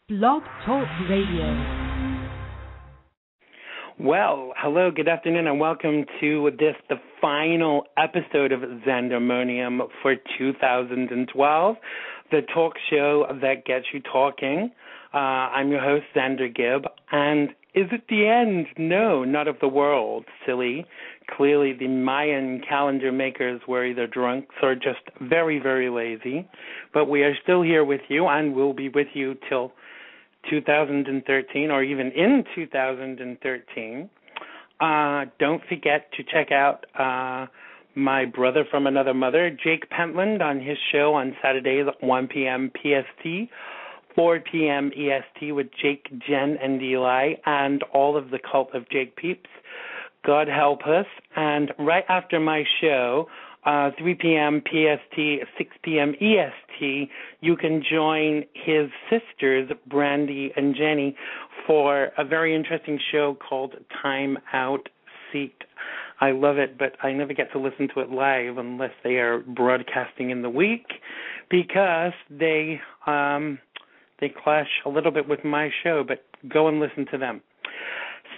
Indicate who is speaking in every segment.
Speaker 1: Blog Talk Radio.
Speaker 2: Well, hello, good afternoon, and welcome to the final episode of XANDERMONIUM for 2012, the talk show that gets you talking. I'm your host, Xander Gibb, and is it the end? No, not of the world, silly. Clearly, the Mayan calendar makers were either drunks or just very, very lazy, but we are still here with you, and we'll be with you till 2013 or even in 2013. Don't forget to check out my brother from another mother, Jake Pentland, on his show on Saturdays at 1 p.m. PST, 4 p.m. EST with Jake, Jen, and Eli, and all of the cult of Jake peeps. God help us. And right after my show, 3 p.m. PST, 6 p.m. EST, you can join his sisters, Brandy and Jenny, for a very interesting show called Time Out Seat. I love it, but I never get to listen to it live unless they are broadcasting in the week because they clash a little bit with my show, but go and listen to them.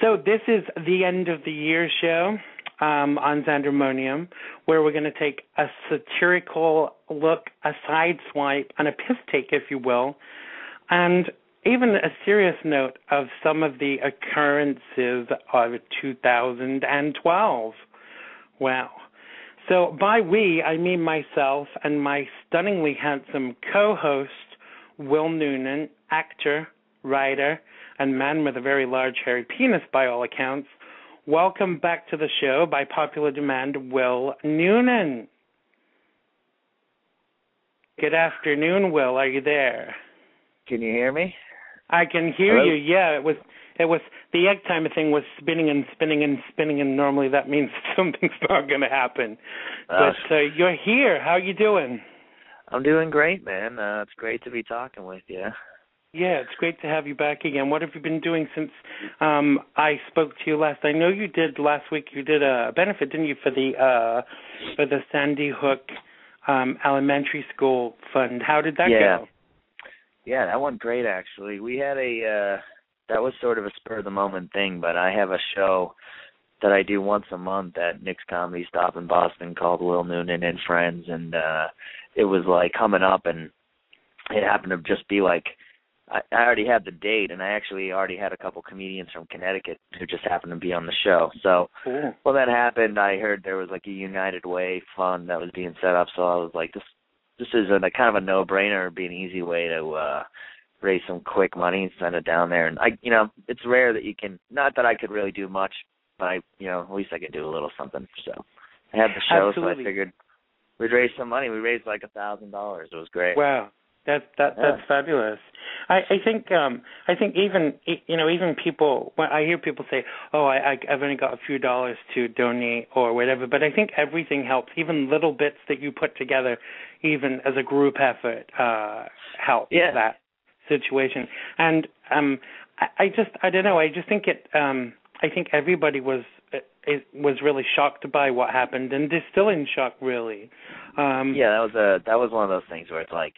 Speaker 2: So this is the end of the year show on XANDERMONIUM, where we're going to take a satirical look, a side swipe, and a piss take, if you will, and even a serious note of some of the occurrences of 2012. Wow. So by we, I mean myself and my stunningly handsome co-host, Will Noonan, actor, writer, and man with a very large hairy penis by all accounts. Welcome back to the show, by popular demand, Will Noonan. Good afternoon, Will. Are you there?
Speaker 3: Can you hear me?
Speaker 2: I can hear
Speaker 3: Hello?
Speaker 2: you. Yeah, it was the egg timer thing was spinning and spinning and spinning, and normally that means something's not going to happen. But you're here. How are you doing?
Speaker 3: I'm doing great, man. It's great to be talking with you.
Speaker 2: Yeah, it's great to have you back again. What have you been doing since I spoke to you last? I know you did last week. You did a benefit, didn't you, for the Sandy Hook Elementary School Fund? How did that go?
Speaker 3: Yeah, that went great, actually. We had that was sort of a spur-of-the-moment thing, but I have a show that I do once a month at Nick's Comedy Stop in Boston called Will Noonan and Friends, and it was like coming up, and it happened to just be like, I already had the date, and I actually already had a couple comedians from Connecticut who just happened to be on the show. So
Speaker 2: cool.
Speaker 3: When that happened, I heard there was like a United Way fund that was being set up, so I was like, this is a kind of a no-brainer. It'd be an easy way to raise some quick money and send it down there. And it's rare that you can. Not that I could really do much, but at least I could do a little something. So I had the show,
Speaker 2: Absolutely.
Speaker 3: So I figured we'd raise some money. We raised like $1,000. It was great.
Speaker 2: Wow. That's fabulous. I think even people, when I hear people say, oh, I've only got a few dollars to donate or whatever, but I think everything helps. Even little bits that you put together, even as a group effort, help that situation. And I don't know. I just think I think everybody was really shocked by what happened, and they're still in shock, really.
Speaker 3: That was one of those things where it's like,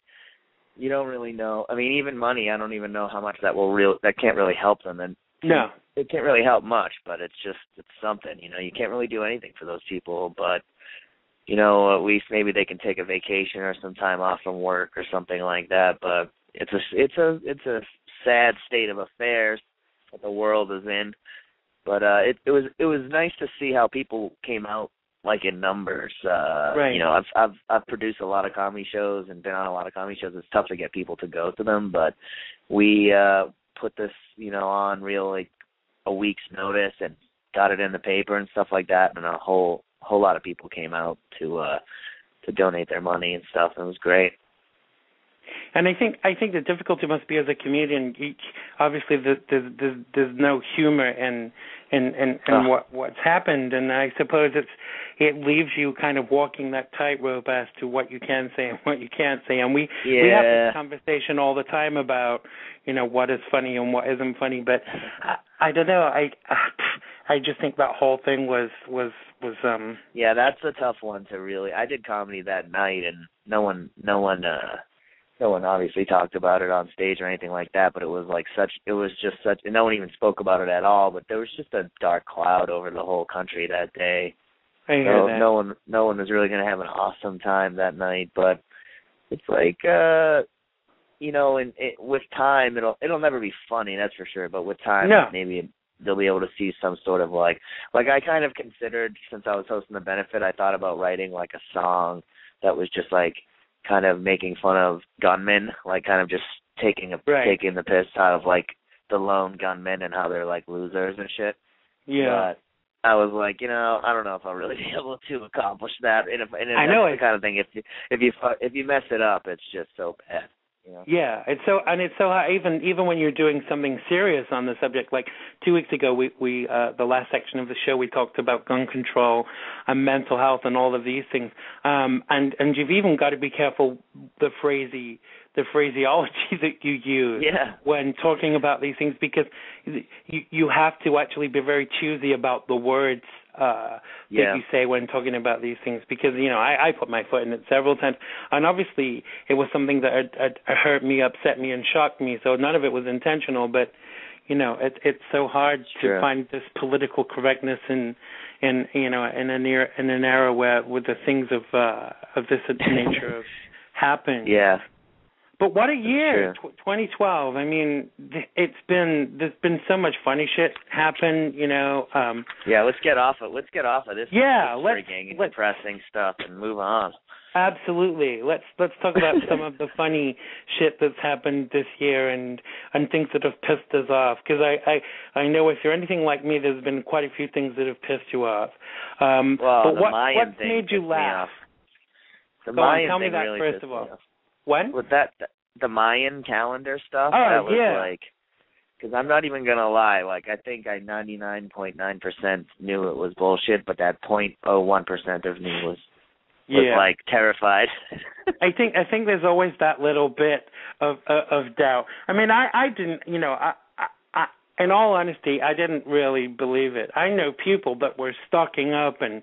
Speaker 3: you don't really know. I mean, even money, I don't even know how much that that can't really help them. And
Speaker 2: no,
Speaker 3: it can't really help much, but it's something. You can't really do anything for those people, but at least maybe they can take a vacation or some time off from work or something like that. But it's a sad state of affairs that the world is in. But it was nice to see how people came out like in numbers.
Speaker 2: Right.
Speaker 3: I've produced a lot of comedy shows and been on a lot of comedy shows. It's tough to get people to go to them, but we put this on real like a week's notice and got it in the paper and stuff like that, and a whole lot of people came out to donate their money and stuff, and it was great.
Speaker 2: And I think the difficulty must be, as a comedian, obviously there's no humor in what's happened, and I suppose it leaves you kind of walking that tightrope as to what you can say and what you can't say. And we have this conversation all the time about what is funny and what isn't funny. But I don't know. I just think that whole thing was
Speaker 3: Yeah, that's a tough one to really. I did comedy that night, and no one no one obviously talked about it on stage or anything like that, but it was just such, and no one even spoke about it at all, but there was just a dark cloud over the whole country that day.
Speaker 2: I hear that.
Speaker 3: No one was really going to have an awesome time that night, but it's like, with time, it'll never be funny, that's for sure, but with time, maybe they'll be able to see some sort of like I kind of considered, since I was hosting the benefit, I thought about writing like a song that was just like kind of making fun of gunmen, like kind of just taking the piss out of like the lone gunmen and how they're like losers and shit.
Speaker 2: Yeah.
Speaker 3: But I was like, I don't know if I'll really be able to accomplish that. And
Speaker 2: I know
Speaker 3: that's the kind of thing. If you mess it up, it's just so bad.
Speaker 2: Yeah, it's so even when you're doing something serious on the subject, like 2 weeks ago, we the last section of the show, we talked about gun control and mental health and all of these things, and you've even got to be careful the phraseology that you use when talking about these things, because you have to actually be very choosy about the words that you say when talking about these things, because I put my foot in it several times, and obviously it was something that had hurt me, upset me, and shocked me. So none of it was intentional, but it's so hard to find this political correctness in an era where the things of this nature happen.
Speaker 3: Yeah.
Speaker 2: But what a year, 2012. I mean, there's been so much funny shit happen,
Speaker 3: let's get off of this.
Speaker 2: Yeah,
Speaker 3: let's depressing stuff and move on.
Speaker 2: Absolutely. Let's talk about some of the funny shit that's happened this year and things that have pissed us off. Because I know if you're anything like me, there's been quite a few things that have pissed you off. But what made you laugh?
Speaker 3: The Mayan
Speaker 2: tell me
Speaker 3: thing
Speaker 2: that
Speaker 3: really
Speaker 2: first of all. When?
Speaker 3: With the Mayan calendar stuff,
Speaker 2: that
Speaker 3: was like, because I'm not even going to lie, like I think I 99.9% knew it was bullshit, but that 0.01% of me was like terrified.
Speaker 2: I think there's always that little bit of doubt. I mean, I didn't, I in all honesty, I didn't really believe it. I know people that were stocking up and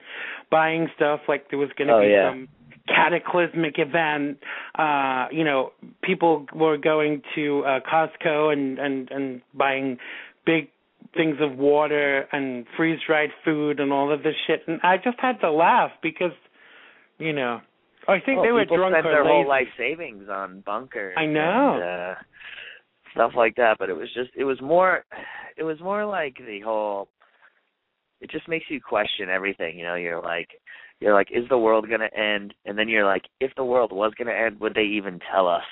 Speaker 2: buying stuff like there was going to be some cataclysmic event. People were going to Costco and buying big things of water and freeze-dried food and all of this shit. And I just had to laugh because, I think they were drunk or lazy.
Speaker 3: People spent their whole life savings on bunkers.
Speaker 2: I know.
Speaker 3: And, stuff like that, but it was more like the whole, it just makes you question everything, you're like, is the world going to end? And then you're like, if the world was going to end, would they even tell us?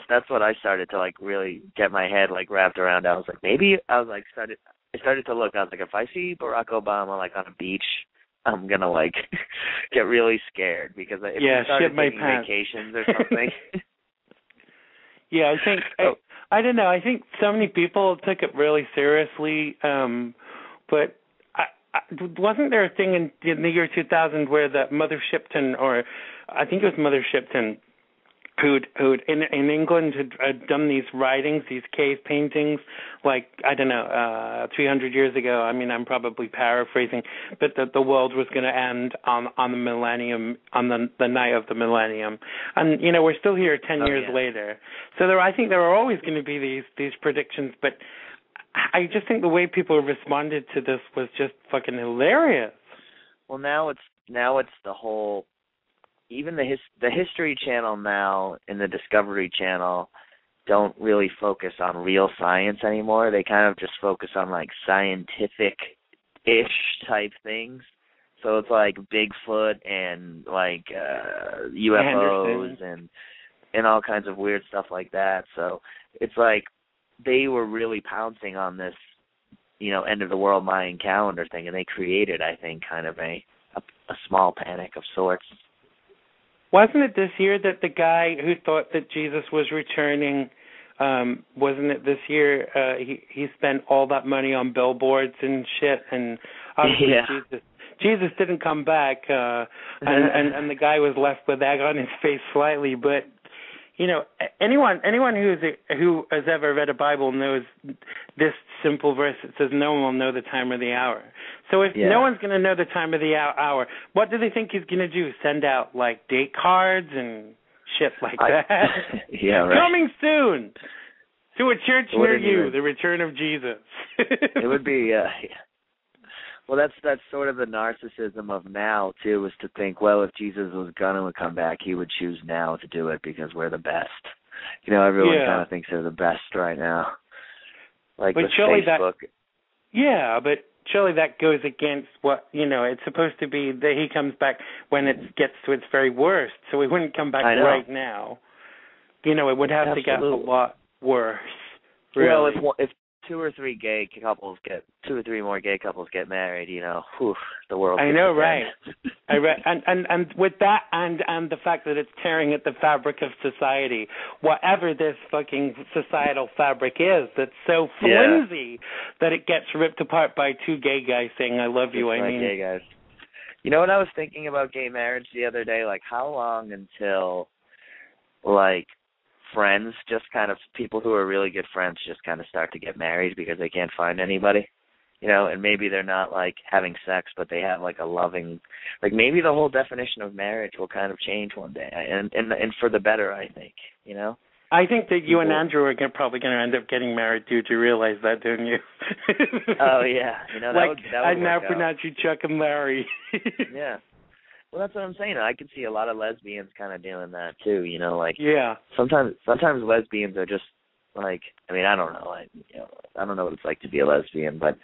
Speaker 3: That's what I started to like really get my head like wrapped around. I was like, I started to look, I was like, if I see Barack Obama like on a beach, I'm going to like get really scared, because if we started taking vacations or something.
Speaker 2: I think, I don't know, I think so many people took it really seriously, but wasn't there a thing in the year 2000 where the Mother Shipton, or I think it was Mother Shipton, who in England had done these writings, these cave paintings, like, I don't know, 300 years ago. I mean, I'm probably paraphrasing, but the world was going to end on the millennium, on the night of the millennium. And, we're still here 10 years later. So I think there are always going to be these predictions, but I just think the way people responded to this was just fucking hilarious.
Speaker 3: Well, now it's the whole, even the History Channel now and the Discovery Channel don't really focus on real science anymore. They kind of just focus on like scientific-ish type things. So it's like Bigfoot and like UFOs and all kinds of weird stuff like that. So it's like they were really pouncing on this, end of the world Mayan calendar thing, and they created, I think, kind of a small panic of sorts.
Speaker 2: Wasn't it this year that the guy who thought that Jesus was returning, wasn't it this year, he spent all that money on billboards and shit, and obviously Jesus didn't come back, and the guy was left with egg on his face slightly, but anyone who has ever read a Bible knows this simple verse. It says, no one will know the time or the hour. So if no one's going to know the time of the hour, what do they think he's going to do? Send out, like, date cards and shit like that.
Speaker 3: Yeah, right.
Speaker 2: Coming soon to a church near you,
Speaker 3: even...
Speaker 2: the return of Jesus.
Speaker 3: It would be, well, that's sort of the narcissism of now, too, is to think, well, if Jesus was going to come back, he would choose now to do it because we're the best. You know, everyone kind of thinks they're the best right now. Like with Facebook.
Speaker 2: But surely that goes against what, it's supposed to be that he comes back when it gets to its very worst. So he wouldn't come back right now. It would have to get a lot worse. Really.
Speaker 3: Well, if two or three more gay couples get married, the world.
Speaker 2: I know, right? And with that, and the fact that it's tearing at the fabric of society, whatever this fucking societal fabric is, that's so flimsy that it gets ripped apart by two gay guys saying "I love you."
Speaker 3: Gay guys. You know what I was thinking about gay marriage the other day? Like, how long until, friends, just kind of people who are really good friends just kind of start to get married because they can't find anybody, and maybe they're not having sex, but they have a loving, maybe the whole definition of marriage will kind of change one day, and for the better, I think,
Speaker 2: I think that you and Andrew are probably going to end up getting married too. Do you realize that, don't you?
Speaker 3: Oh yeah, that would
Speaker 2: I now pronounce you Chuck and Larry.
Speaker 3: Yeah. Well, that's what I'm saying. I can see a lot of lesbians kind of doing that too. Sometimes lesbians are just I don't know. I don't know what it's like to be a lesbian, but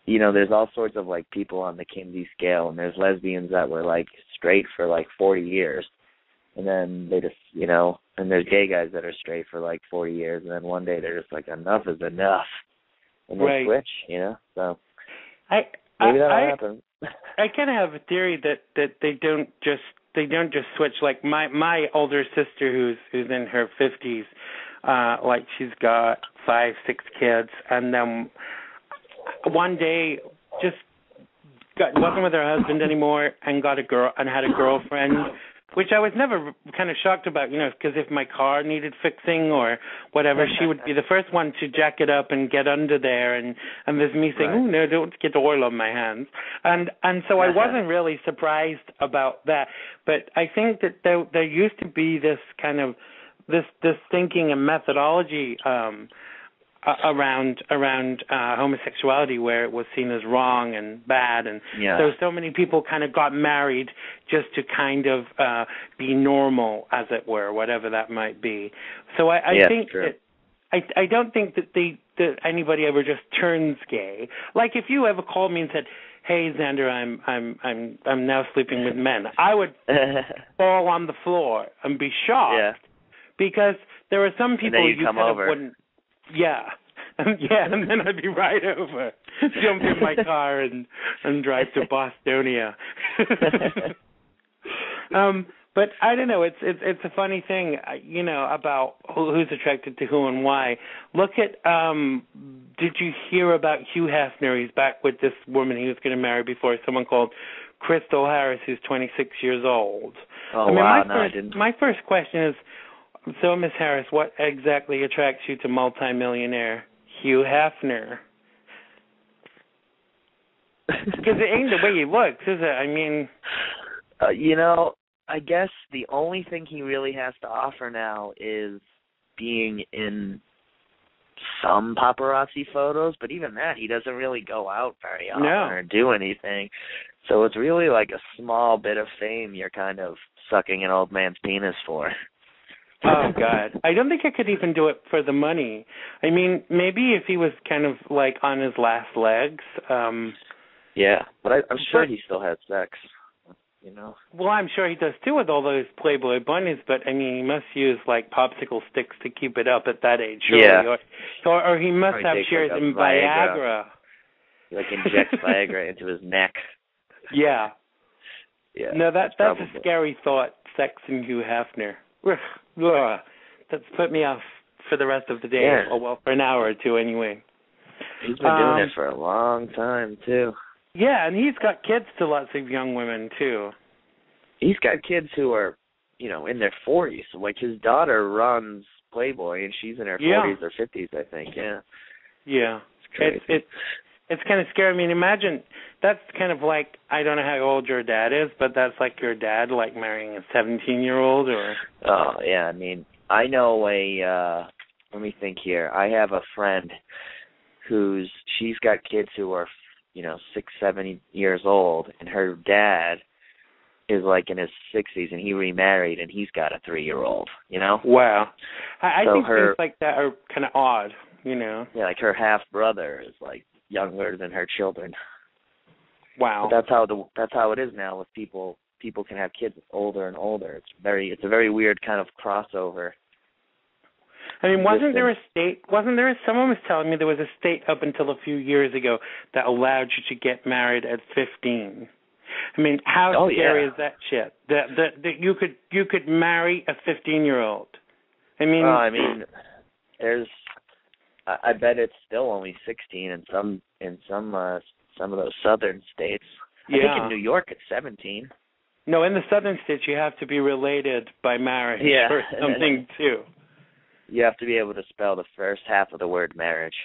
Speaker 3: there's all sorts of people on the Kinsey scale, and there's lesbians that were straight for 40 years, and then they just and there's gay guys that are straight for 40 years, and then one day they're just enough is enough, and they switch. So maybe that'll happen.
Speaker 2: I kind of have a theory that they don't just switch. Like my older sister who's in her 50s, she's got 5-6 kids, and then one day just wasn't with her husband anymore and got a girl and had a girlfriend, which I was never kind of shocked about, because if my car needed fixing or whatever, she would be the first one to jack it up and get under there, and there's me saying, oh, no, don't get oil on my hands. And so I wasn't really surprised about that. But I think that there used to be this kind of, this thinking and methodology around homosexuality, where it was seen as wrong and bad, and so many people kind of got married just to kind of be normal, as it were, whatever that might be. So I think that I don't think that anybody ever just turns gay. Like if you ever called me and said, "Hey Xander, I'm now sleeping with men," I would fall on the floor and be shocked, because there are some people you kind of wouldn't. Yeah, and then I'd be right over, jump in my car and drive to Bostonia. But I don't know. It's a funny thing, about who's attracted to who and why. Look at. Did you hear about Hugh Hefner? He's back with this woman he was going to marry before, someone called Crystal Harris, who's 26 years old.
Speaker 3: Oh, wow! I didn't.
Speaker 2: My first question is. So, Miss Harris, what exactly attracts you to multimillionaire Hugh Hefner? Because it ain't the way he looks, is it? I mean...
Speaker 3: I guess the only thing he really has to offer now is being in some paparazzi photos, but even that, he doesn't really go out very often or do anything. So it's really like a small bit of fame you're kind of sucking an old man's penis for.
Speaker 2: Oh, God. I don't think I could even do it for the money. I mean, maybe if he was kind of on his last legs.
Speaker 3: Yeah, but I'm sure he still has sex,
Speaker 2: Well, I'm sure he does too with all those Playboy bunnies, but I mean, he must use popsicle sticks to keep it up at that age, surely. Yeah. Or he must have shares in Viagra.
Speaker 3: He injects Viagra into his neck.
Speaker 2: Yeah.
Speaker 3: Yeah.
Speaker 2: No, that's a scary thought, sex and Hugh Hefner. That's put me off for the rest of the day. Yeah. Oh, well, for an hour or two anyway.
Speaker 3: He's been doing it for a long time, too.
Speaker 2: Yeah, and he's got kids to lots of young women, too.
Speaker 3: He's got kids who are, in their 40s. So, his daughter runs Playboy, and she's in her 40s or 50s, I think, yeah.
Speaker 2: Yeah.
Speaker 3: It's crazy.
Speaker 2: it's kind of scary. I mean, imagine that's kind of like, I don't know how old your dad is, but that's like your dad like marrying a 17-year-old or.
Speaker 3: Oh yeah, I mean, I know let me think here. I have a friend she's got kids who are 6, 7 years old, and her dad is like in his 60s, and he remarried, and he's got a 3-year-old.
Speaker 2: Wow. I
Speaker 3: so
Speaker 2: think things like that are kind of odd.
Speaker 3: Yeah, like her half brother is like younger than her children.
Speaker 2: Wow.
Speaker 3: But that's how it is now with people. People can have kids older and older. It's a very weird kind of crossover.
Speaker 2: I mean, someone was telling me there was a state up until a few years ago that allowed you to get married at 15. I mean, how scary is that shit? That you could marry a 15-year-old. I mean,
Speaker 3: there's. I bet it's still only 16 in some of those southern states.
Speaker 2: Yeah.
Speaker 3: I think in New York it's 17.
Speaker 2: No, in the southern states you have to be related by marriage or something too.
Speaker 3: You have to be able to spell the first half of the word marriage.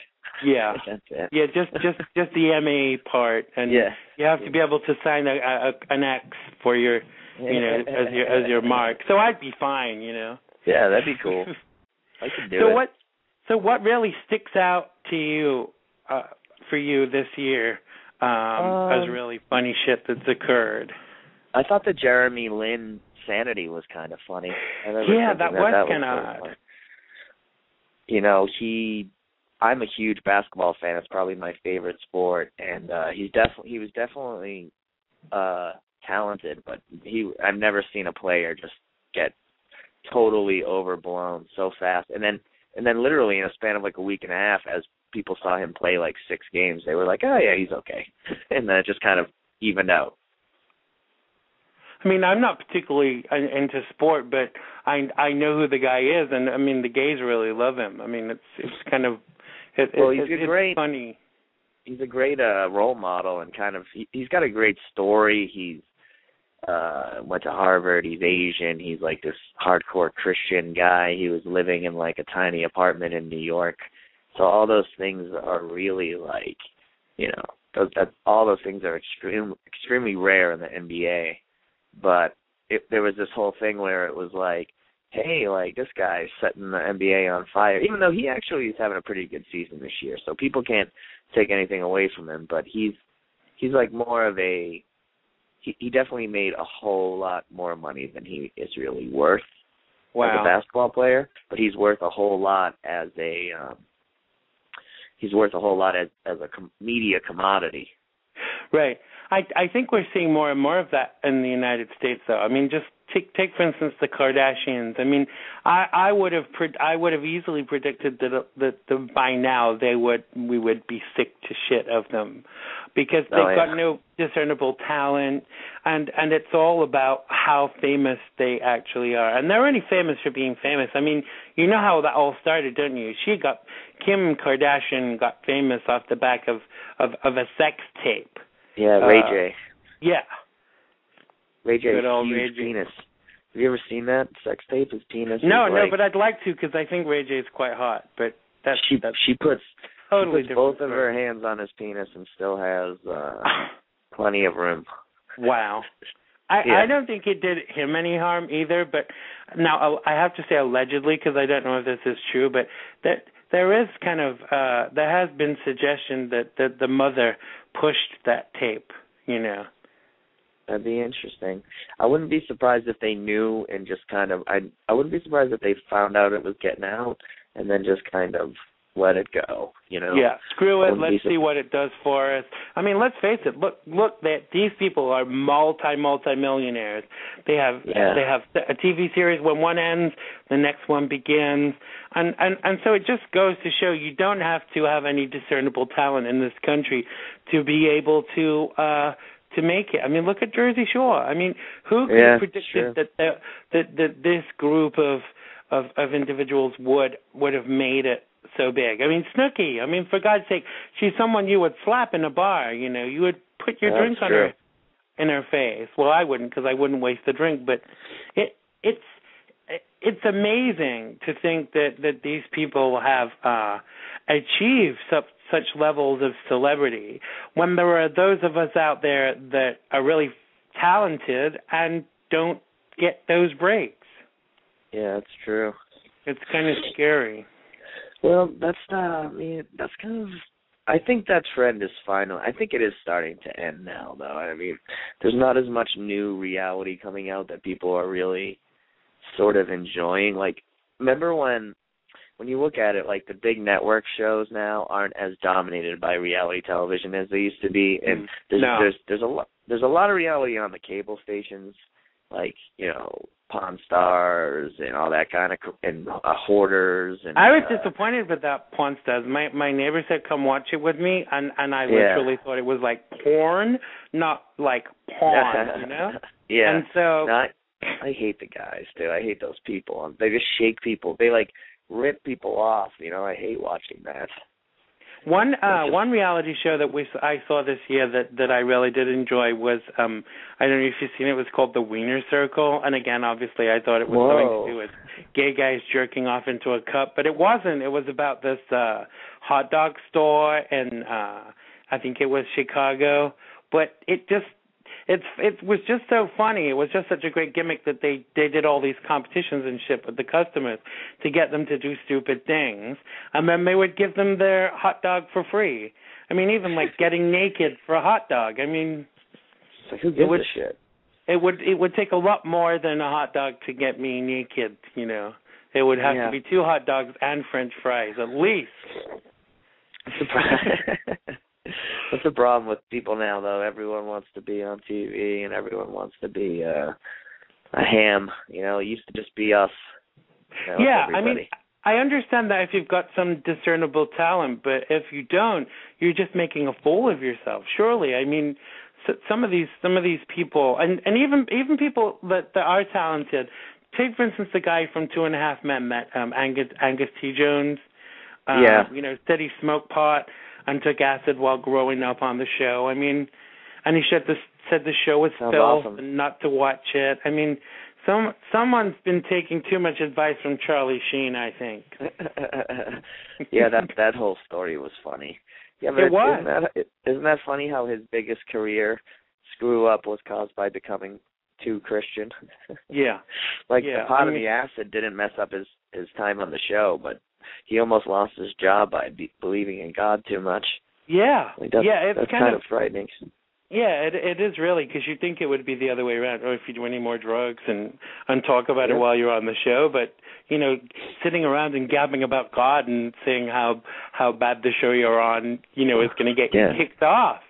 Speaker 2: Yeah.
Speaker 3: That's it.
Speaker 2: Yeah, just the MA part, and you have to be able to sign an X for your, as your mark. So I'd be fine,
Speaker 3: Yeah, that'd be cool. I could do it.
Speaker 2: So what really sticks out to you, for you this year, as really funny shit that's occurred?
Speaker 3: I thought the Jeremy Lin sanity was kind of funny.
Speaker 2: Yeah, that was kind of odd.
Speaker 3: I'm a huge basketball fan. It's probably my favorite sport, and he was definitely talented, but I've never seen a player just get totally overblown so fast. And then literally in a span of like a week and a half, as people saw him play like 6 games, they were like, oh yeah, he's okay. And then it just kind of evened out.
Speaker 2: I mean, I'm not particularly into sport, but I know who the guy is, and I mean, the gays really love him. I mean, it's kind of it's funny.
Speaker 3: He's a great role model, and kind of he's got a great story. He's went to Harvard. He's Asian. He's like this hardcore Christian guy. He was living in like a tiny apartment in New York. So all those things are really like, all those things are extremely rare in the NBA. But there was this whole thing where it was like, hey, like this guy's setting the NBA on fire, even though he actually is having a pretty good season this year. So people can't take anything away from him. But he's like more of a he definitely made a whole lot more money than he is really worth as a basketball player. But he's worth a whole lot as a media commodity.
Speaker 2: Right. I think we're seeing more and more of that in the United States, though. I mean, just take for instance the Kardashians. I mean, I would have easily predicted that by now we would be sick to shit of them, because they've got no discernible talent, and it's all about how famous they actually are, and they're only famous for being famous. I mean, you know how that all started, don't you? Kim Kardashian got famous off the back of a sex tape.
Speaker 3: Yeah, Ray J.
Speaker 2: Yeah.
Speaker 3: Ray J's huge penis. Have you ever seen that sex tape? His penis.
Speaker 2: No, but I'd like to, because I think Ray J's quite hot. But
Speaker 3: she puts
Speaker 2: totally
Speaker 3: both of her hands on his penis and still has plenty of room.
Speaker 2: Wow. I don't think it did him any harm either. But now I have to say allegedly, because I don't know if this is true, but that there is kind of there has been suggestion that the mother pushed that tape,
Speaker 3: That'd be interesting. I wouldn't be surprised if they knew and just kind of I wouldn't be surprised if they found out it was getting out and then just kind of let it go,
Speaker 2: Yeah, screw it. Let's see what it does for us. I mean, let's face it. Look, that these people are multi-millionaires. They have a TV series. When one ends, the next one begins, and so it just goes to show you don't have to have any discernible talent in this country to be able to make it. I mean, look at Jersey Shore. I mean, who could have predicted that this group of individuals would have made it so big? I mean, Snooki, I mean, for God's sake, she's someone you would slap in a bar, you would put your drink on her in her face. Well, I wouldn't, because I wouldn't waste the drink, but it's amazing to think that these people have achieved such levels of celebrity when there are those of us out there that are really talented and don't get those breaks.
Speaker 3: Yeah, that's true.
Speaker 2: It's kind of scary.
Speaker 3: Well, that's that's kind of, I think that trend is final. I think it is starting to end now, though. I mean, there's not as much new reality coming out that people are really sort of enjoying. Like, remember when you look at it, like the big network shows now aren't as dominated by reality television as they used to be, and there's a lot of reality on the cable stations, like, you know, Pawn Stars and all that kind of, and Hoarders. And
Speaker 2: I was disappointed with that Pawn Stars. My neighbor said, "Come watch it with me," and I literally thought it was like porn, not like pawn, you know?
Speaker 3: Yeah.
Speaker 2: And so
Speaker 3: I hate the guys, dude. I hate those people. They just shake people. They like rip people off. You know, I hate watching that.
Speaker 2: One reality show that I saw this year that I really did enjoy was I don't know if you've seen it. It was called The Wiener Circle, and again, obviously, I thought it was something to do with gay guys jerking off into a cup, but it wasn't. It was about this hot dog store in I think it was Chicago, but it was just so funny. It was just such a great gimmick that they did all these competitions and shit with the customers to get them to do stupid things, and then they would give them their hot dog for free. I mean, even like getting naked for a hot dog. I mean,
Speaker 3: so who gives a shit?
Speaker 2: It would take a lot more than a hot dog to get me naked. You know, it would have to be 2 hot dogs and French fries at least.
Speaker 3: What's the problem with people now, though? Everyone wants to be on TV, and everyone wants to be a ham. You know, it used to just be us. You know,
Speaker 2: yeah,
Speaker 3: everybody.
Speaker 2: I mean, I understand that if you've got some discernible talent, but if you don't, you're just making a fool of yourself. Surely, I mean, some of these people, and even people that are talented. Take, for instance, the guy from 2.5 Men, that Angus T. Jones. You know, said he smoked pot and took acid while growing up on the show. I mean, and he said the show was filth and not to watch it. I mean, someone's been taking too much advice from Charlie Sheen, I think.
Speaker 3: Yeah, that whole story was funny. Yeah, but
Speaker 2: it was.
Speaker 3: Isn't that funny how his biggest career screw up was caused by becoming too Christian?
Speaker 2: Yeah.
Speaker 3: Like, the pot of the acid didn't mess up his time on the show, but he almost lost his job by believing in God too much.
Speaker 2: Yeah.
Speaker 3: Like,
Speaker 2: it's
Speaker 3: kind of frightening.
Speaker 2: Yeah, it is really, because you think it would be the other way around, or if you do any more drugs and talk about it while you're on the show, but, you know, sitting around and gabbing about God and saying how bad the show you're on, you know, is going to get kicked off.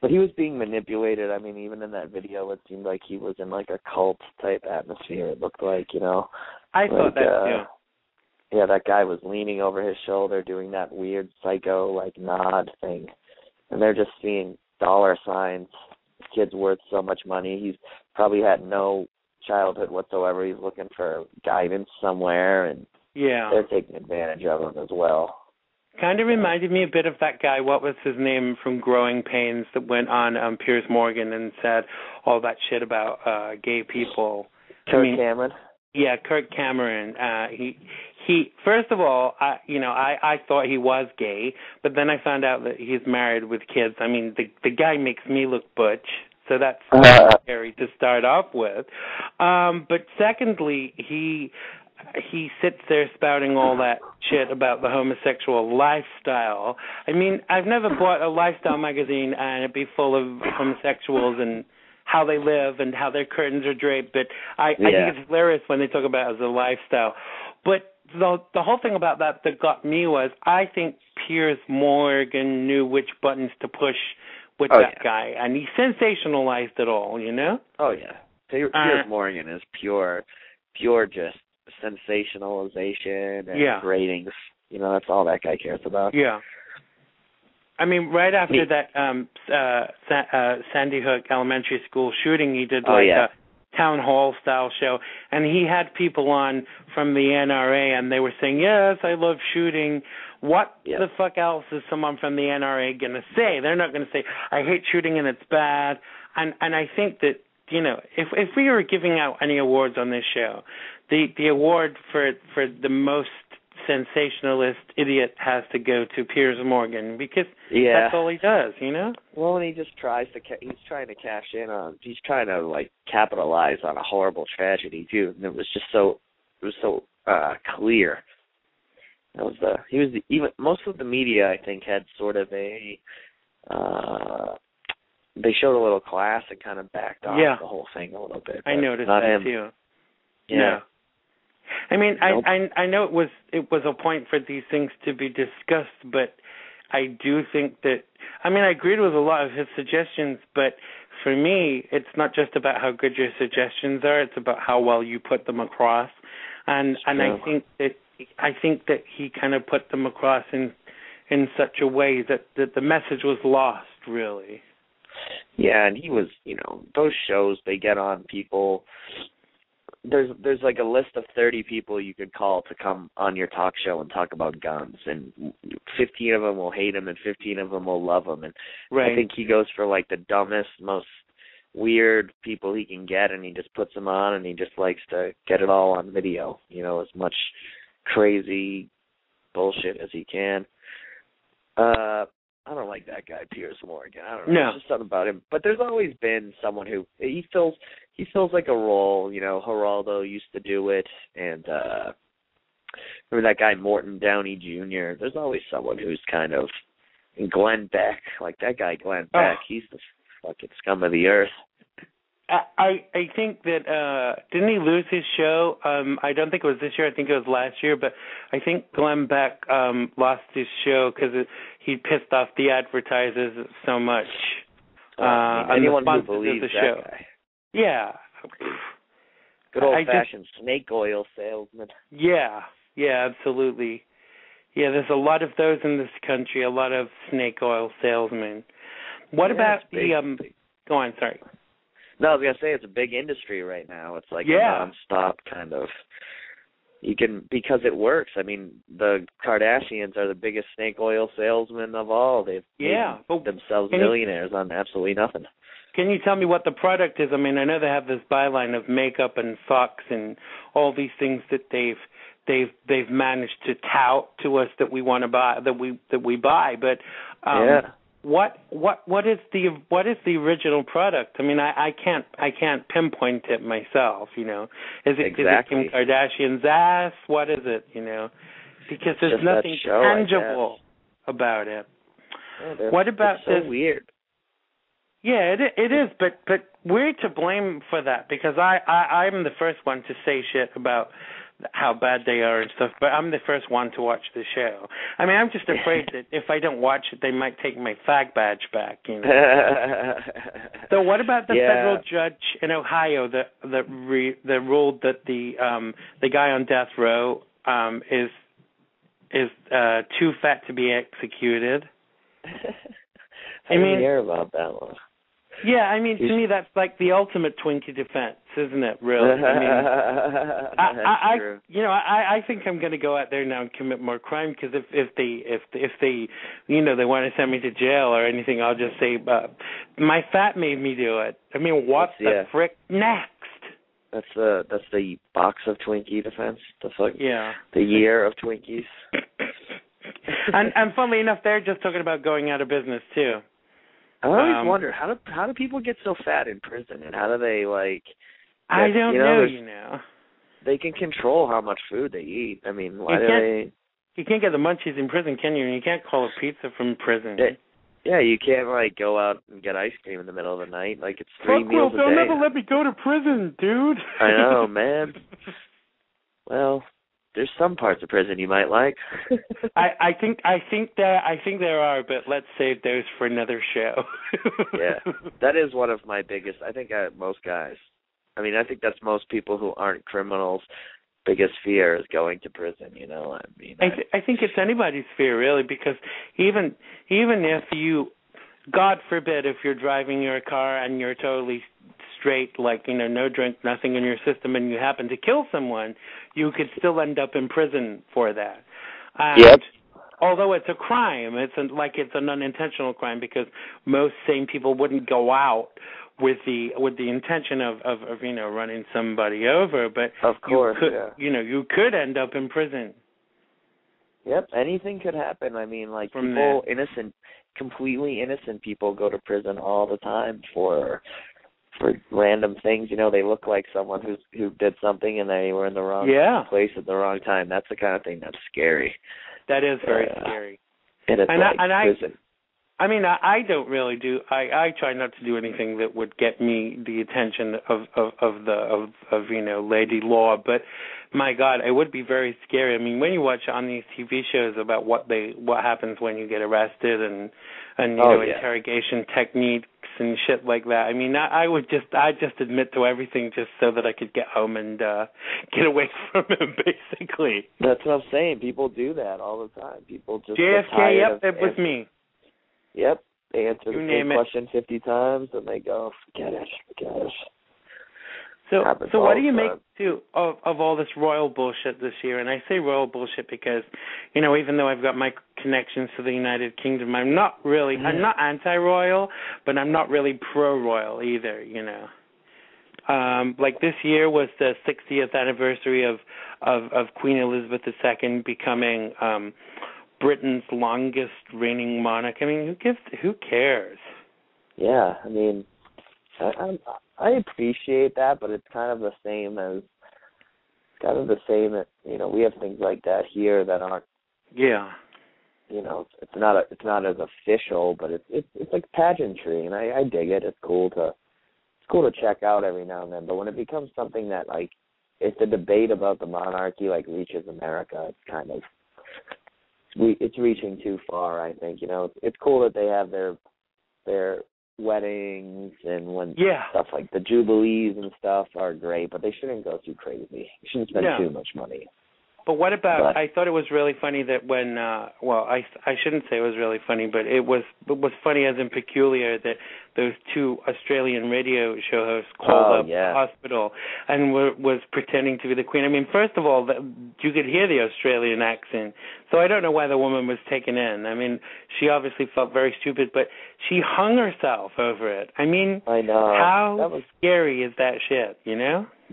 Speaker 3: But he was being manipulated. I mean, even in that video, it seemed like he was in, like, a cult-type atmosphere, it looked like, you know.
Speaker 2: I thought that, too.
Speaker 3: Yeah, that guy was leaning over his shoulder doing that weird psycho, like, nod thing. And they're just seeing dollar signs. This kid's worth so much money. He's probably had no childhood whatsoever. He's looking for guidance somewhere, and they're taking advantage of him as well.
Speaker 2: Kind of reminded me a bit of that guy, what was his name, from Growing Pains, that went on Piers Morgan and said all that shit about gay people.
Speaker 3: Kirk Cameron? Yeah,
Speaker 2: Kirk Cameron. He first of all, I thought he was gay, but then I found out that he's married with kids. I mean, the guy makes me look butch, so that's scary to start off with. But secondly, he sits there spouting all that shit about the homosexual lifestyle. I mean, I've never bought a lifestyle magazine and it'd be full of homosexuals and how they live and how their curtains are draped, but I think it's hilarious when they talk about it as a lifestyle. But the whole thing about that got me was, I think Piers Morgan knew which buttons to push with that guy, and he sensationalized it all, you know?
Speaker 3: Oh, yeah. Piers Morgan is pure just sensationalization and ratings. You know, that's all that guy cares about.
Speaker 2: Yeah. I mean, right after that Sandy Hook Elementary School shooting, he did a town hall style show, and he had people on from the NRA, and they were saying, yes, I love shooting. What the fuck else is someone from the NRA going to say? They're not going to say, I hate shooting and it's bad. And I think that, you know, if we were giving out any awards on this show, the award for the most sensationalist idiot has to go to Piers Morgan because that's all he does, you know?
Speaker 3: Well, and he just tries to he's trying to cash in on, he's trying to like capitalize on a horrible tragedy too, and it was so clear. Even most of the media, I think, had sort of they showed a little class and kind of backed off the whole thing a little bit.
Speaker 2: I noticed that too. Yeah. I mean, I know it was a point for these things to be discussed, but I do think that, I mean, I agreed with a lot of his suggestions, but for me, it's not just about how good your suggestions are, it's about how well you put them across. And I think that he kind of put them across in such a way that the message was lost, really.
Speaker 3: Yeah, and he was, you know, those shows, they get on people. There's like a list of 30 people you could call to come on your talk show and talk about guns, and 15 of them will hate him and 15 of them will love him. And I think he goes for like the dumbest, most weird people he can get, and he just puts them on, and he just likes to get it all on video, you know, as much crazy bullshit as he can. I don't like that guy, Piers Morgan. I don't know. There's just something about him. But there's always been someone who he fills like a role. You know, Geraldo used to do it, and remember that guy Morton Downey Jr. There's always someone who's kind of, and Glenn Beck, like that guy Glenn Beck. He's the fucking scum of the earth.
Speaker 2: I think that didn't he lose his show? I don't think it was this year. I think it was last year. But I think Glenn Beck lost his show because he pissed off the advertisers so much.
Speaker 3: Anyone who believes that show. Guy.
Speaker 2: Yeah.
Speaker 3: Good old-fashioned snake oil salesman.
Speaker 2: Yeah, absolutely. Yeah, there's a lot of those in this country. A lot of snake oil salesmen. What about the? Go on. Sorry.
Speaker 3: No, I was going to say it's a big industry right now. It's like a non-stop kind of, because it works. I mean, the Kardashians are the biggest snake oil salesmen of all. They've made themselves millionaires on absolutely nothing.
Speaker 2: Can you tell me what the product is? I mean, I know they have this byline of makeup and socks and all these things that they've managed to tout to us that we want to buy, that we buy, but What is the original product? I mean, I can't pinpoint it myself. You know, is it Kim Kardashian's ass? What is it? You know, because there's nothing tangible about it.
Speaker 3: Yeah,
Speaker 2: what about
Speaker 3: it's so
Speaker 2: this?
Speaker 3: Weird.
Speaker 2: Yeah, it is, but we're to blame for that because I'm the first one to say shit about how bad they are and stuff, but I'm the first one to watch the show. I mean, I'm just afraid that if I don't watch it, they might take my fag badge back, you know. So what about the federal judge in Ohio that ruled that the guy on death row is too fat to be executed?
Speaker 3: I didn't hear about that one.
Speaker 2: Yeah, I mean, to me, that's like the ultimate Twinkie defense, isn't it? Really? I mean, I think I'm going to go out there now and commit more crime because if they, you know, they want to send me to jail or anything, I'll just say, my fat made me do it. I mean, what the frick next?
Speaker 3: That's the box of Twinkie defense. The year of Twinkies.
Speaker 2: and funnily enough, they're just talking about going out of business too.
Speaker 3: I always wonder how do people get so fat in prison, and how do they
Speaker 2: I don't know. You know,
Speaker 3: they can control how much food they eat. I mean, why do they?
Speaker 2: You can't get the munchies in prison, can you? And you can't call a pizza from prison.
Speaker 3: Yeah, you can't go out and get ice cream in the middle of the night. Like it's 3 meals a day.
Speaker 2: They'll never let me go to prison, dude.
Speaker 3: I know, man. Well, there's some parts of prison you might like.
Speaker 2: I think there are, but let's save those for another show.
Speaker 3: Yeah, that is one of my biggest. I think most guys. I mean, I think that's most people who aren't criminals' biggest fear is going to prison. You know, I mean,
Speaker 2: I think it's anybody's fear really, because even if you, God forbid, if you're driving your car and you're totally straight, like, you know, no drink, nothing in your system, and you happen to kill someone, you could still end up in prison for that. And although it's a crime, it's an unintentional crime because most sane people wouldn't go out with the intention of you know, running somebody over. But
Speaker 3: of course,
Speaker 2: you could end up in prison.
Speaker 3: Yep, anything could happen. I mean, like,
Speaker 2: From
Speaker 3: people, completely innocent people go to prison all the time for random things. You know, they look like someone who did something and they were in the wrong place at the wrong time. That's the kind of thing that's scary.
Speaker 2: That is very scary.
Speaker 3: And it's prison.
Speaker 2: I mean, I don't really do. I try not to do anything that would get me the attention of Lady Law. But my God, it would be very scary. I mean, when you watch on these TV shows about what happens when you get arrested and interrogation techniques and shit like that. I mean, I just admit to everything just so that I could get home and get away from him, basically.
Speaker 3: That's what I'm saying. People do that all the time. People just
Speaker 2: JFK. Yep, it was me.
Speaker 3: Yep, they answer the same question 50 times, and they go, forget it.
Speaker 2: So what do you make of all this royal bullshit this year? And I say royal bullshit because, even though I've got my connections to the United Kingdom, I'm not anti-royal, but I'm not really pro-royal either, Like this year was the 60th anniversary of Queen Elizabeth II becoming Britain's longest reigning monarch. I mean, who cares?
Speaker 3: Yeah, I mean, I appreciate that, but it's kind of the same as we have things like that here that aren't.
Speaker 2: Yeah.
Speaker 3: It's not as official, but it's like pageantry, and I dig it. It's cool to check out every now and then. But when it becomes something that, like, if the debate about the monarchy reaches America, it's kind of it's reaching too far. I think it's cool that they have their weddings and when stuff like the jubilees and stuff are great, but they shouldn't go too crazy. You shouldn't spend too much money.
Speaker 2: But what about? I thought it was really funny that when I shouldn't say it was really funny, but it was funny as in peculiar that those two Australian radio show hosts called up the hospital and was pretending to be the Queen. I mean, first of all, you could hear the Australian accent, so I don't know why the woman was taken in. I mean, she obviously felt very stupid, but she hung herself over it. I mean,
Speaker 3: I know.
Speaker 2: How scary is that shit,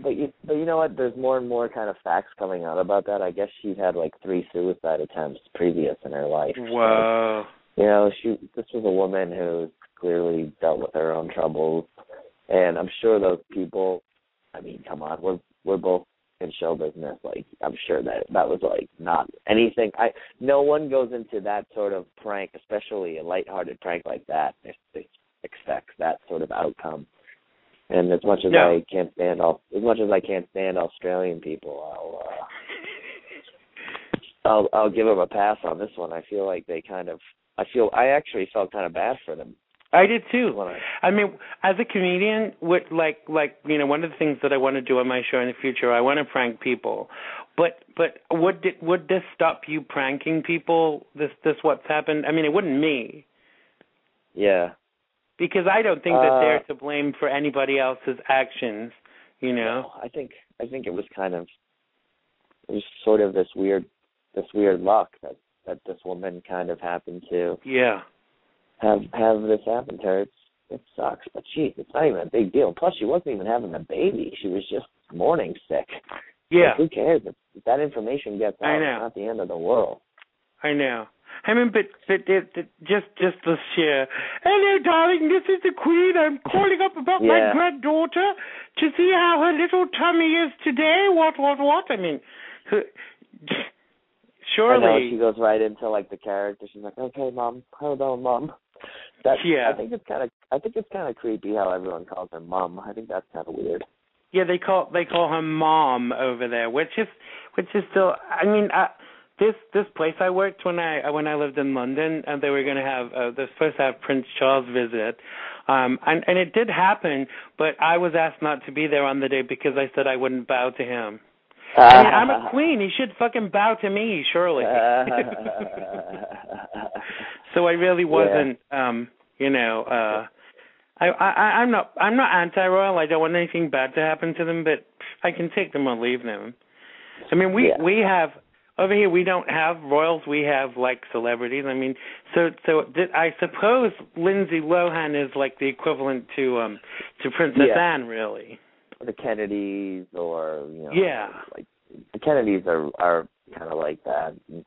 Speaker 3: But you know what? There's more and more kind of facts coming out about that. I guess she'd had 3 suicide attempts previous in her life.
Speaker 2: Whoa.
Speaker 3: So, this was a woman who clearly dealt with her own troubles, and I'm sure those people. I mean, come on, we're both in show business. I'm sure that was not anything. No one goes into that sort of prank, especially a lighthearted prank like that, if they expect that sort of outcome. And as much as I can't stand Australian people, I'll give them a pass on this one. I feel like I actually felt kind of bad for them.
Speaker 2: I did too. I mean, as a comedian, one of the things that I want to do on my show in the future, I want to prank people. But would this stop you pranking people? This what's happened? I mean, it wouldn't me.
Speaker 3: Yeah.
Speaker 2: Because I don't think that they're to blame for anybody else's actions,
Speaker 3: No, I think it was sort of this weird luck that this woman kind of happened to have this happen to her. It sucks, but it's not even a big deal. Plus, she wasn't even having a baby; she was just morning sick.
Speaker 2: Yeah,
Speaker 3: who cares if that information gets out? It's not the end of the world.
Speaker 2: I know. I mean, but just the sheer, hello, darling, this is the Queen. I'm calling up about my granddaughter to see how her little tummy is today. What? I mean, surely.
Speaker 3: I know, she goes right into the character. She's like, okay, Mom, hold on, Mom. I think it's kind of creepy how everyone calls her Mom. I think that's kind of weird.
Speaker 2: Yeah, they call her Mom over there, which is still. I mean. This place I worked when I lived in London, and they were going to have they're supposed to have Prince Charles visit, and it did happen, but I was asked not to be there on the day because I said I wouldn't bow to him. I mean, I'm a queen; he should fucking bow to me, surely. So I really wasn't, I'm not anti-royal. I don't want anything bad to happen to them, but I can take them or leave them. I mean, we have. Over here, we don't have royals. We have, celebrities. I mean, so I suppose Lindsay Lohan is, the equivalent to Princess Anne, really.
Speaker 3: The Kennedys or,
Speaker 2: Yeah.
Speaker 3: The Kennedys are kind of like that. And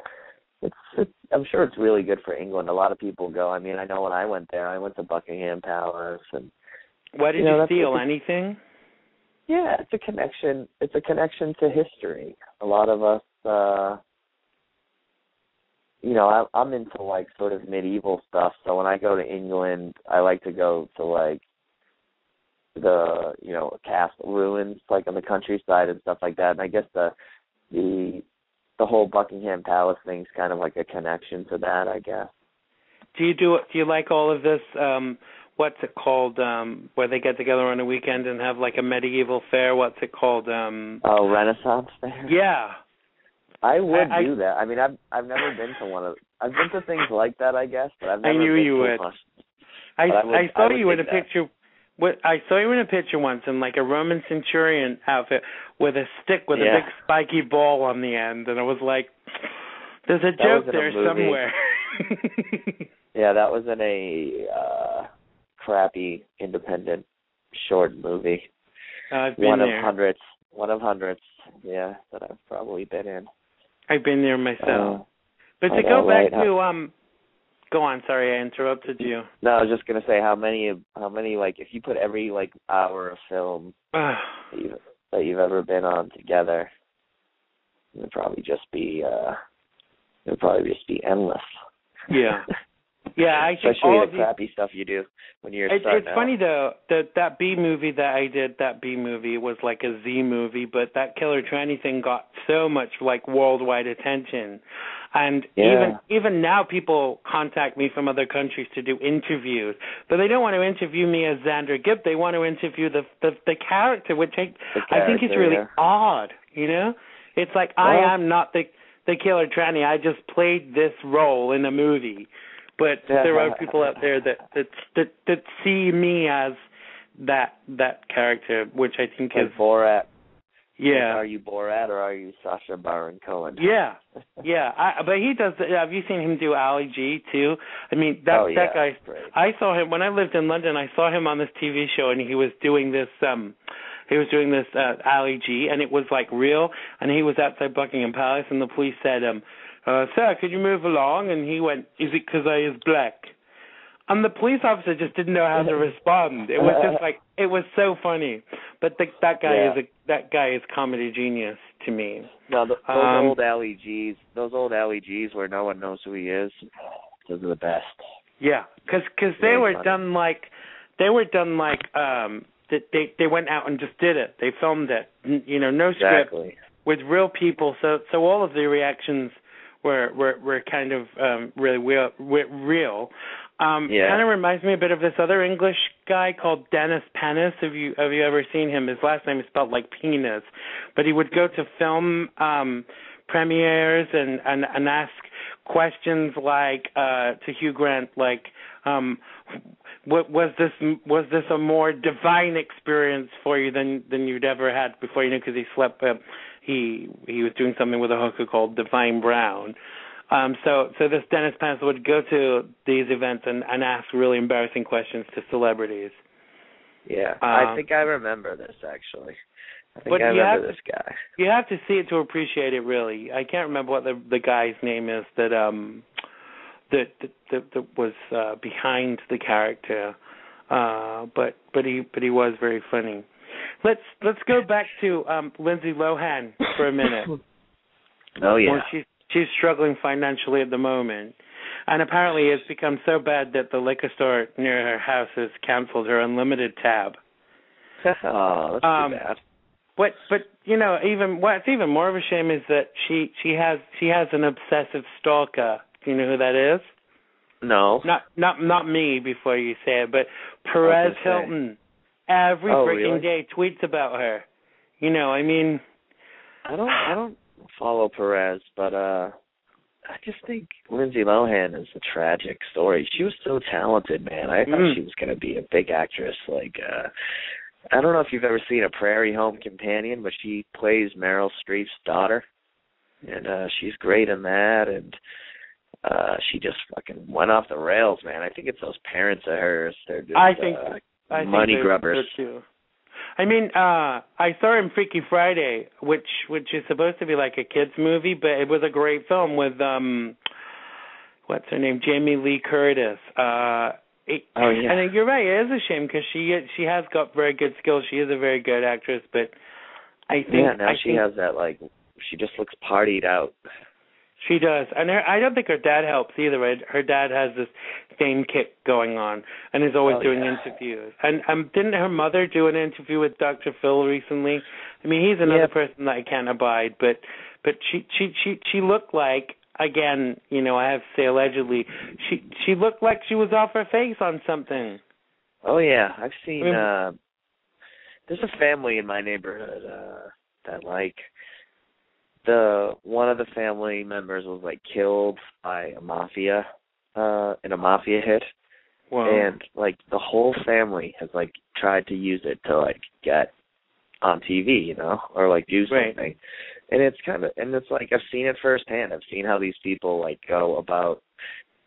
Speaker 3: I'm sure it's really good for England. A lot of people go. I mean, I know when I went there, I went to Buckingham Palace, and
Speaker 2: what did you steal? Anything?
Speaker 3: Yeah, it's a connection. It's a connection to history. A lot of us, I'm into like sort of medieval stuff. So when I go to England, I like to go to like the castle ruins, like on the countryside and stuff like that. And I guess the whole Buckingham Palace thing's kind of like a connection to that, I guess.
Speaker 2: Do you like all of this? What's it called? Where they get together on a weekend and have like a medieval fair. What's it called?
Speaker 3: Renaissance fair.
Speaker 2: Yeah.
Speaker 3: I would do that. I mean, I've never been to one of. I've been to things like that, I guess, but I've never.
Speaker 2: I knew
Speaker 3: been
Speaker 2: you
Speaker 3: to
Speaker 2: would.
Speaker 3: Much.
Speaker 2: I saw you in a picture. I saw you in a picture once in like a Roman centurion outfit with a stick with a big spiky ball on the end, and I was like, "There's a joke there somewhere."
Speaker 3: Yeah, that was in a crappy independent short movie.
Speaker 2: I've been there.
Speaker 3: One of hundreds. Yeah, that I've probably been in.
Speaker 2: I've been there myself. But to go back to go on. Sorry, I interrupted you. No,
Speaker 3: I was just gonna say how many like if you put every like hour of film that you've ever been on together, it would probably just be endless.
Speaker 2: Yeah. Yeah, I think
Speaker 3: especially the crappy stuff you do when you're starting
Speaker 2: It's funny though that B movie that I did. That B movie was like a Z movie, but that Killer Tranny thing got so much like worldwide attention, and even now people contact me from other countries to do interviews, but they don't want to interview me as Xander Gibb. They want to interview the character, which I think is really odd. It's like I am not the Killer Tranny. I just played this role in a movie. But there are people out there that see me as that character, which I think is
Speaker 3: Borat.
Speaker 2: Yeah.
Speaker 3: Like, are you Borat or are you Sacha Baron Cohen?
Speaker 2: Yeah, yeah. But he does. Have you seen him do Ali G too? I mean, that guy.
Speaker 3: Great.
Speaker 2: I saw him when I lived in London. I saw him on this TV show, and he was doing this. Ali G, and it was like real. And he was outside Buckingham Palace, and the police said, "Sir, could you move along?" And he went, "Is it because I is black?" And the police officer just didn't know how to respond. It was just like, it was so funny. But that guy is comedy genius to me.
Speaker 3: No, those old Ali Gs where no one knows who he is, those are the best.
Speaker 2: Yeah, because they were done like they went out and just did it. They filmed it, no script, with real people. So all of the reactions were kind of really real. Kind of reminds me a bit of this other English guy called Dennis Pennis. Have you ever seen him? His last name is spelled like penis, but he would go to film premieres and ask questions like to Hugh Grant, like, was this a more divine experience for you than you'd ever had before? Because he slept. He was doing something with a hooker called Divine Brown. So this Dennis Pennis would go to these events and ask really embarrassing questions to celebrities.
Speaker 3: Yeah, I think I remember this actually. I remember this guy.
Speaker 2: You have to see it to appreciate it. Really, I can't remember what the guy's name is that was behind the character, but he was very funny. Let's go back to Lindsay Lohan for a minute.
Speaker 3: Oh yeah.
Speaker 2: Well, she's struggling financially at the moment, and apparently it's become so bad that the liquor store near her house has canceled her unlimited tab.
Speaker 3: Oh, that's too bad.
Speaker 2: But what's even more of a shame is that she has an obsessive stalker. Do you know who that is?
Speaker 3: No.
Speaker 2: Not me. Before you say it, but Perez Hilton. Every freaking day tweets about her.
Speaker 3: I don't follow Perez, but I just think Lindsay Lohan is a tragic story. She was so talented, man. I thought she was going to be a big actress. Like, I don't know if you've ever seen A Prairie Home Companion, but she plays Meryl Streep's daughter, and she's great in that. And she just fucking went off the rails, man. I think it's those parents of hers. They're just money grubbers.
Speaker 2: Too. I mean, I saw him Freaky Friday, which is supposed to be like a kids movie, but it was a great film with what's her name, Jamie Lee Curtis. And you're right, it is a shame because she has got very good skills. She is a very good actress, but I think
Speaker 3: she has that, like, she just looks partied out.
Speaker 2: She does, and I don't think her dad helps either. Her dad has this fame kick going on, and is always doing interviews. And didn't her mother do an interview with Dr. Phil recently? I mean, he's another person that I can't abide. But she looked like, again, you know, I have to say allegedly, she looked like she was off her face on something.
Speaker 3: Oh yeah, I've seen. There's a family in my neighborhood that, like, one of the family members was, like, killed by a mafia in a mafia hit. Wow. And, like, the whole family has, like, tried to use it to, like, get on TV, you know, or, like, do something. Right. And it's it's like, I've seen it firsthand. I've seen how these people, like, go about.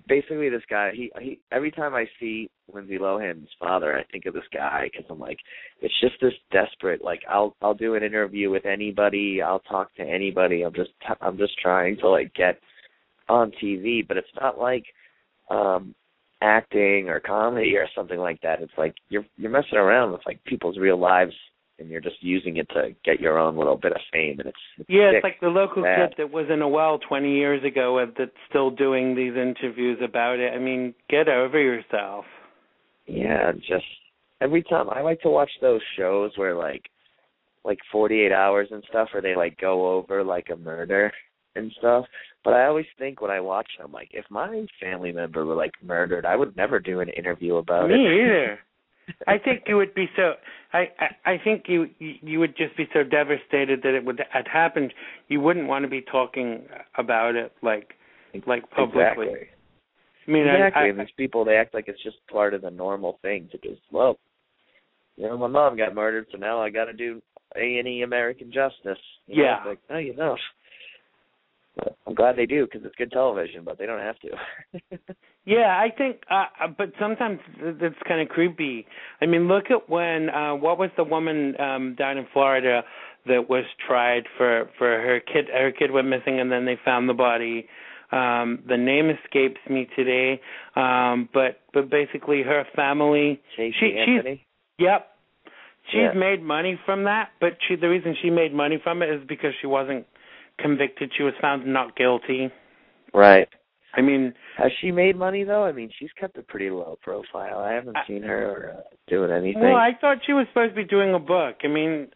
Speaker 3: Basically, this guy, he every time I see Lindsay Lohan's father, I think of this guy because I'm like, it's just this desperate, like, I'll do an interview with anybody, I'll talk to anybody, I'm just trying to, like, get on TV, but it's not like acting or comedy or something like that. It's like you're messing around with, like, people's real lives, and you're just using it to get your own little bit of fame, and it's
Speaker 2: it's like the local kid that was in a well 20 years ago that's still doing these interviews about it. I mean, get over yourself.
Speaker 3: Yeah, just every time I like to watch those shows where like 48 Hours and stuff, where they, like, go over, like, a murder and stuff. But I always think when I watch them, like, if my family member were, like, murdered, I would never do an interview about it.
Speaker 2: Me either. I think you would be so. I think you would just be so devastated that it had happened. You wouldn't want to be talking about it like publicly.
Speaker 3: Exactly.
Speaker 2: I mean,
Speaker 3: exactly. And these people, they act like it's just part of the normal thing to just, well, you know, my mom got murdered, so now I got to do A&E American Justice. You know? It's like, no, you don't. But I'm glad they do because it's good television, but they don't have to.
Speaker 2: Yeah, I think, but sometimes that's kind of creepy. I mean, look at when, what was the woman down in Florida that was tried for her kid? Her kid went missing, and then they found the body. The name escapes me today, but basically her family.
Speaker 3: Anthony?
Speaker 2: Yep. She's made money from that, but the reason she made money from it is because she wasn't convicted. She was found not guilty.
Speaker 3: Right.
Speaker 2: I mean,
Speaker 3: has she made money though? I mean, she's kept a pretty low profile. I haven't seen her doing anything.
Speaker 2: Well, I thought she was supposed to be doing a book. I mean,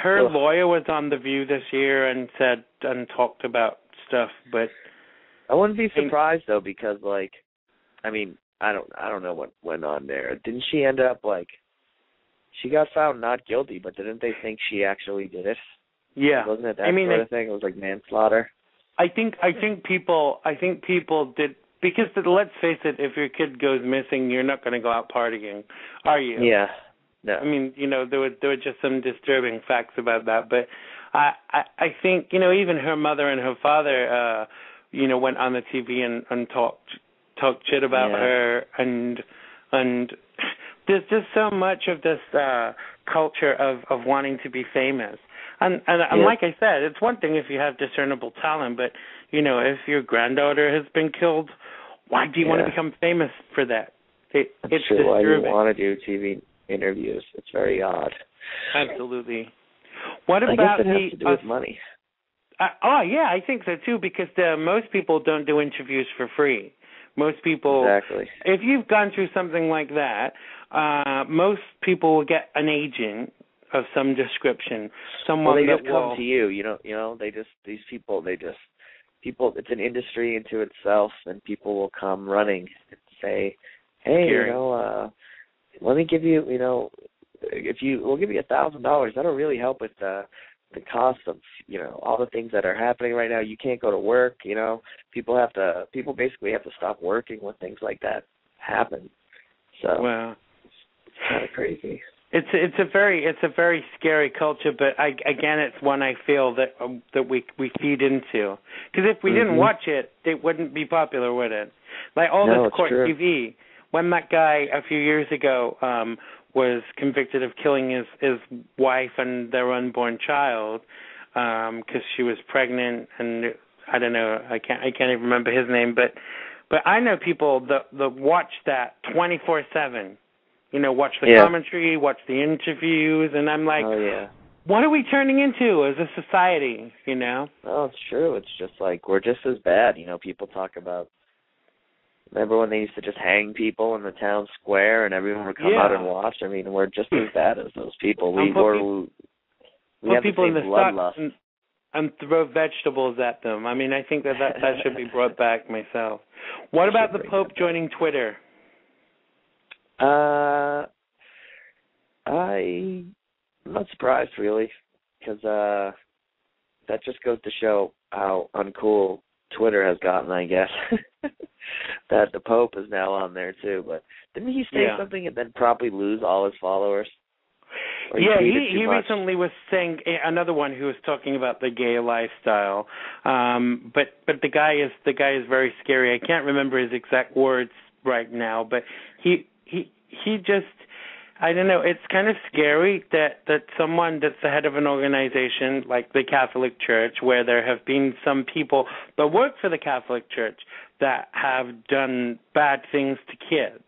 Speaker 2: her lawyer was on The View this year and said and talked about stuff, but
Speaker 3: I wouldn't be surprised though, because, like, I mean, I don't know what went on there. Didn't she end up, like, she got found not guilty, but didn't they think she actually did it?
Speaker 2: Yeah.
Speaker 3: Wasn't it that sort of thing? It was like manslaughter.
Speaker 2: I think people did, because let's face it, if your kid goes missing, you're not going to go out partying, are you?
Speaker 3: Yeah. No.
Speaker 2: I mean, you know, there were just some disturbing facts about that, but I think, you know, even her mother and her father, you know, went on the TV and talked shit about her, and there's just so much of this culture of wanting to be famous. And like I said, it's one thing if you have discernible talent, but, you know, if your granddaughter has been killed, why do you want to become famous for that? It's
Speaker 3: true. Why do you want to do TV interviews? It's very odd.
Speaker 2: Absolutely. What
Speaker 3: I
Speaker 2: about
Speaker 3: guess it has to do with money.
Speaker 2: I think so too, because most people don't do interviews for free. Most people,
Speaker 3: exactly. If
Speaker 2: you've gone through something like that, most people will get an agent of some description. Someone
Speaker 3: they
Speaker 2: that
Speaker 3: just come to you. You know, these people. It's an industry into itself, and people will come running and say, "Hey, you know, let me give you, you know, we'll give you $1,000. That'll really help with the cost of, you know, all the things that are happening right now. You can't go to work. You know, people basically have to stop working when things like that happen. So it's kind of crazy.
Speaker 2: It's a very scary culture, but again, it's one I feel that we feed into. Because if we didn't watch it, it wouldn't be popular, would it? Like all this court TV. when that guy a few years ago was convicted of killing his wife and their unborn child because she was pregnant, and I don't know, I can't even remember his name, but I know people that watch that 24/7. You know, watch the commentary, watch the interviews, and I'm like, what are we turning into as a society, you know?
Speaker 3: Well, it's true. It's just like we're just as bad. You know, people talk about, remember when they used to just hang people in the town square and everyone would come out and watch? I mean, we're just as bad as those people. We have
Speaker 2: people
Speaker 3: the
Speaker 2: in the
Speaker 3: same bloodlust.
Speaker 2: And throw vegetables at them. I mean, I think that should be brought back myself. What about the Pope joining Twitter?
Speaker 3: I'm not surprised, really, because that just goes to show how uncool Twitter has gotten, I guess, that the Pope is now on there, too. But didn't he say something and then probably lose all his followers?
Speaker 2: He recently was saying, another one who was talking about the gay lifestyle, but the guy is very scary. I can't remember his exact words right now, but he just, I don't know, it's kind of scary that someone that's the head of an organization like the Catholic Church, where there have been some people that work for the Catholic Church that have done bad things to kids,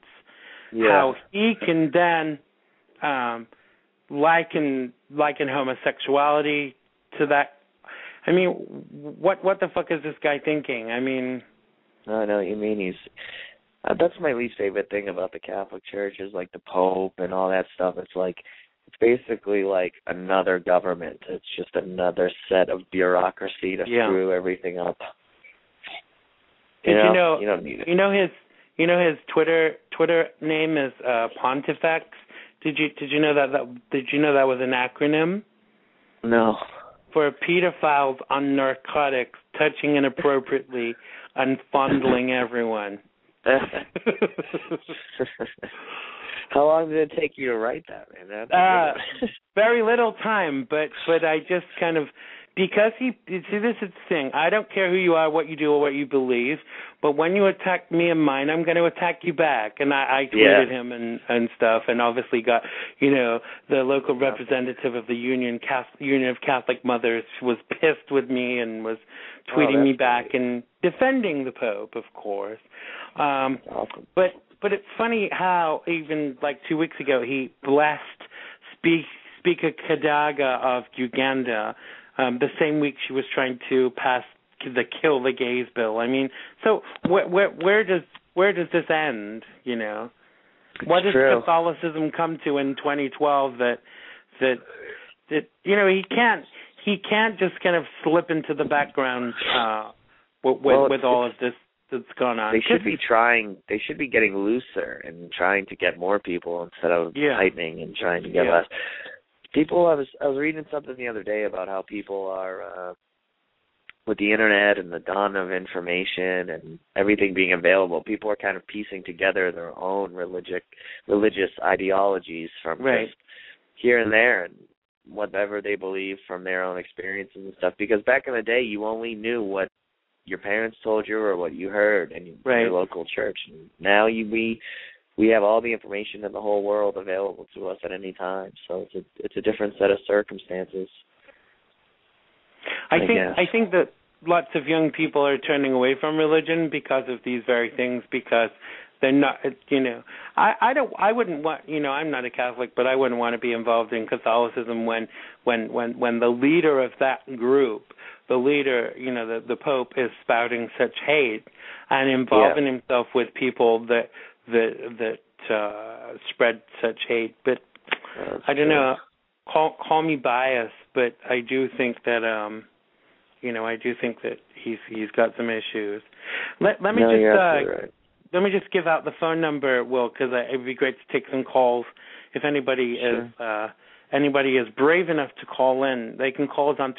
Speaker 2: how he can then liken homosexuality to that. I mean, what the fuck is this guy thinking? I mean,
Speaker 3: I know what you mean. He's that's my least favorite thing about the Catholic Church is like the Pope and all that stuff. It's like it's basically like another government. It's just another set of bureaucracy to screw everything up. You don't need it.
Speaker 2: You know his Twitter name is Pontifex. Did you know that was an acronym?
Speaker 3: No.
Speaker 2: For pedophiles on narcotics, touching inappropriately, and fondling everyone.
Speaker 3: How long did it take you to write that, man?
Speaker 2: Very little time, but I just kind of, because this is the thing. I don't care who you are, what you do, or what you believe, but when you attack me and mine, I'm going to attack you back. And I tweeted him and stuff, and obviously got, the local representative of the Union of Catholic Mothers was pissed with me and was tweeting me back and defending the Pope, of course.
Speaker 3: Awesome.
Speaker 2: But it's funny how even like 2 weeks ago he blessed Speaker Kadaga of Uganda. The same week she was trying to pass the Kill the Gays bill. I mean, so where does this end? What does Catholicism come to in 2012 that he can't just kind of slip into the background with all of this that's gone on.
Speaker 3: They should be getting looser and trying to get more people instead of tightening and trying to get less. People, I was reading something the other day about how people are, with the internet and the dawn of information and everything being available, people are kind of piecing together their own religious ideologies from just here and there and whatever they believe from their own experiences and stuff. Because back in the day, you only knew what your parents told you or what you heard in your local church. And now we have all the information in the whole world available to us at any time. So it's a different set of circumstances.
Speaker 2: I think that lots of young people are turning away from religion because of these very things, because they're not, I wouldn't want, I'm not a Catholic, but I wouldn't want to be involved in Catholicism when the leader of that group, the leader, the Pope, is spouting such hate and involving himself with people that spread such hate. But I don't know. Call me biased, but I do think that he's got some issues. Let me just give out the phone number, Will, because it'd be great to take some calls. If anybody is brave enough to call in, they can call us on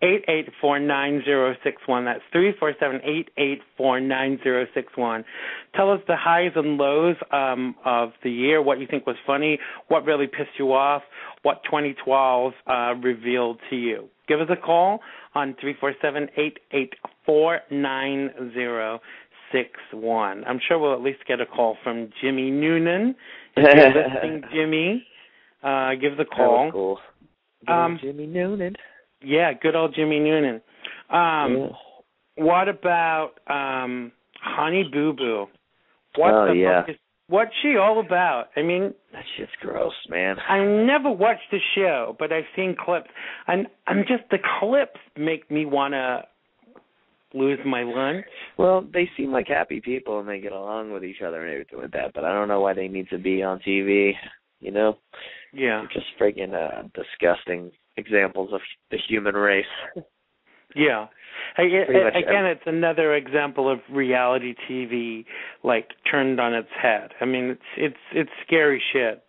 Speaker 2: 347-884-9061. That's 347-884-9061. Tell us the highs and lows of the year, what you think was funny, what really pissed you off, what 2012 revealed to you. Give us a call on 347-884-9061. 661. I'm sure we'll at least get a call from Jimmy Noonan. If you're listening, Jimmy, give the call.
Speaker 3: That was cool. Good old Jimmy Noonan.
Speaker 2: Yeah, good old Jimmy Noonan. What about Honey Boo Boo? What's she all about? I mean,
Speaker 3: that shit's gross, man.
Speaker 2: I never watched the show, but I've seen clips. And I'm just, the clips make me want to lose my lunch.
Speaker 3: Well, they seem like happy people and they get along with each other and everything like that, but I don't know why they need to be on TV, you know?
Speaker 2: Yeah.
Speaker 3: They're just friggin' disgusting examples of the human race.
Speaker 2: Yeah. Again, it's another example of reality TV, like, turned on its head. I mean, it's scary shit.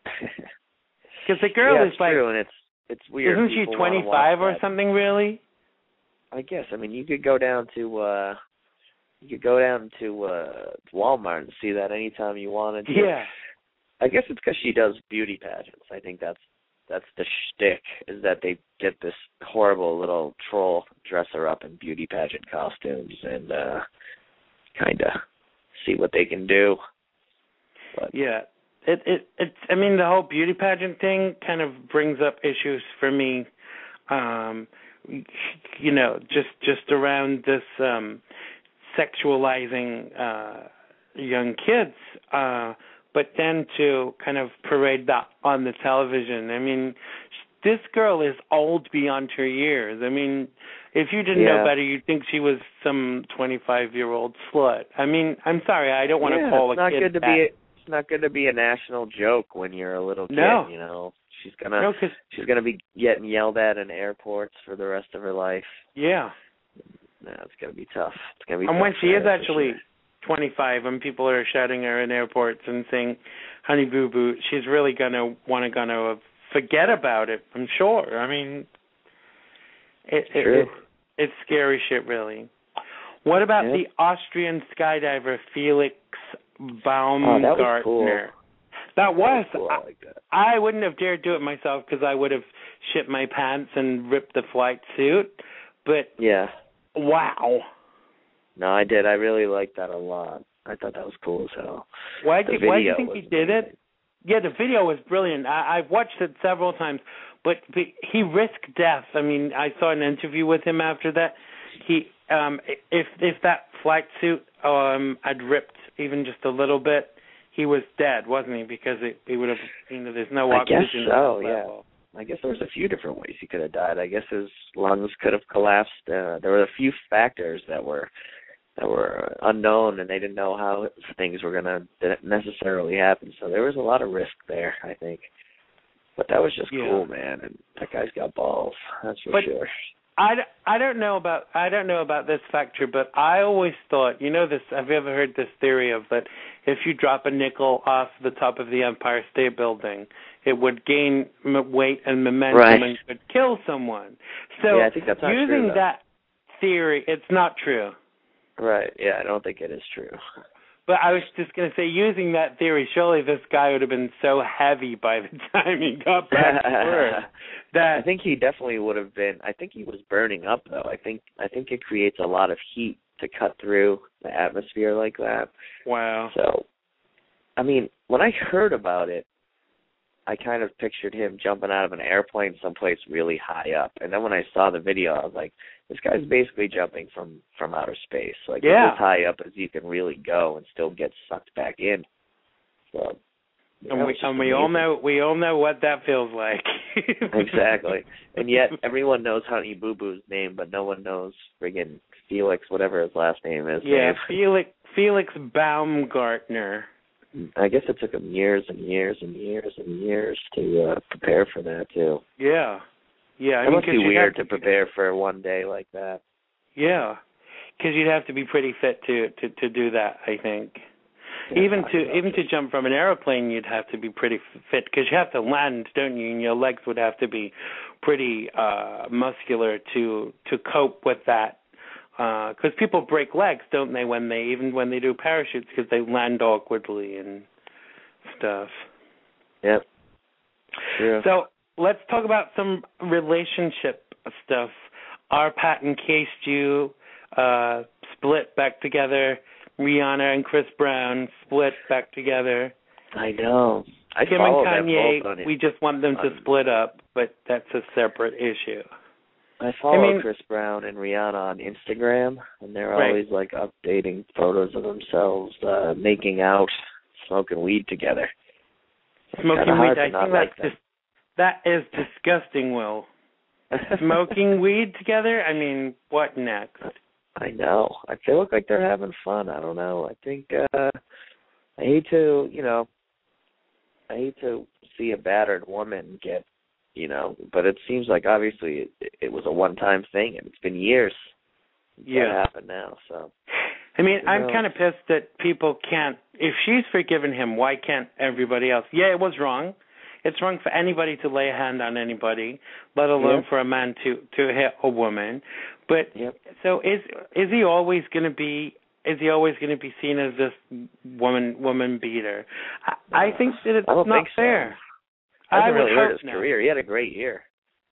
Speaker 2: Because the girl is like,
Speaker 3: true, and it's weird.
Speaker 2: Isn't she 25 or something? Really?
Speaker 3: I guess. I mean, you could go down to Walmart and see that anytime you wanted to.
Speaker 2: Yeah.
Speaker 3: I guess it's because she does beauty pageants. I think that's the shtick, is that they get this horrible little troll dress her up in beauty pageant costumes and kind of see what they can do. But,
Speaker 2: yeah. It's. I mean, the whole beauty pageant thing kind of brings up issues for me. You know, just around this sexualizing young kids, but then to kind of parade that on the television. I mean, this girl is old beyond her years. I mean, if you didn't know better, you'd think she was some 25-year-old slut. I mean, I'm sorry, I don't want to call a kid that.
Speaker 3: It's not good to be a national joke when you're a little kid, you know. She's gonna be getting yelled at in airports for the rest of her life.
Speaker 2: Yeah.
Speaker 3: No, it's gonna be tough. It's gonna be.
Speaker 2: And when she is actually 25, and people are shouting her in airports and saying, "Honey Boo Boo," she's really gonna forget about it. I'm sure. I mean, it's scary shit, really. What about the Austrian skydiver Felix Baumgartner?
Speaker 3: Oh, that was cool.
Speaker 2: That was
Speaker 3: cool. I like that.
Speaker 2: I wouldn't have dared do it myself because I would have shit my pants and ripped the flight suit. But wow.
Speaker 3: No, I did. I really liked that a lot. I thought that was cool as hell.
Speaker 2: Why do you think he did it? Yeah, the video was brilliant. I've watched it several times, but he risked death. I mean, I saw an interview with him after that. He, if that flight suit had ripped even just a little bit, he was dead, wasn't he? Because he would have, there's no oxygen.
Speaker 3: I guess so, yeah. I guess there was a few different ways he could have died. I guess his lungs could have collapsed. There were a few factors that were unknown, and they didn't know how things were going to necessarily happen. So there was a lot of risk there, I think. But that was just cool, man. And that guy's got balls. That's for sure.
Speaker 2: I don't know about this factor, but I always thought, this. Have you ever heard this theory of that if you drop a nickel off the top of the Empire State Building, it would gain weight and momentum and could kill someone? So
Speaker 3: I think that's not
Speaker 2: using
Speaker 3: true,
Speaker 2: that theory, it's not true.
Speaker 3: Right. Yeah, I don't think it is true.
Speaker 2: But I was just going to say, using that theory, surely this guy would have been so heavy by the time he got back to Earth that
Speaker 3: I think he definitely would have been. I think he was burning up, though. I think it creates a lot of heat to cut through the atmosphere like that.
Speaker 2: Wow.
Speaker 3: So, I mean, when I heard about it, I kind of pictured him jumping out of an airplane someplace really high up. And then when I saw the video, I was like, this guy's basically jumping from outer space. Like, he's as high up as you can really go and still get sucked back in. So,
Speaker 2: and we all know what that feels like.
Speaker 3: Exactly. And yet everyone knows Honey Boo Boo's name, but no one knows friggin' Felix, whatever his last name is.
Speaker 2: Yeah, Felix Baumgartner.
Speaker 3: I guess it took him years and years and years and years to prepare for that, too.
Speaker 2: Yeah. Yeah.
Speaker 3: It must be weird to prepare for one day like that.
Speaker 2: Yeah. Because you'd have to be pretty fit to do that, I think. Yeah, even to jump from an airplane, you'd have to be pretty fit because you have to land, don't you? And your legs would have to be pretty muscular to cope with that. Because people break legs, don't they? When they do parachutes, because they land awkwardly and stuff.
Speaker 3: Yep. True.
Speaker 2: So let's talk about some relationship stuff. Our Pat encased you split back together. Rihanna and Chris Brown split back together.
Speaker 3: I know.
Speaker 2: Kim and Kanye, we just want them to split up, but that's a separate issue.
Speaker 3: I follow Chris Brown and Rihanna on Instagram, and they're always like updating photos of themselves making out, smoking weed together.
Speaker 2: Smoking weed, I think that is disgusting, Will. Smoking weed together? I mean, what next?
Speaker 3: I know. They look like they're having fun. I don't know. I think I hate to see a battered woman get, but it seems like obviously it was a one-time thing, and it's been years since that happened now. So, I mean,
Speaker 2: I'm kind of pissed that people can't. If she's forgiven him, why can't everybody else? Yeah, it was wrong. It's wrong for anybody to lay a hand on anybody, let alone for a man to hit a woman. But so is he always going to be? Is he always going to be seen as this woman beater? I think that it's not fair.
Speaker 3: Hasn't really hurt his career. He had a great year.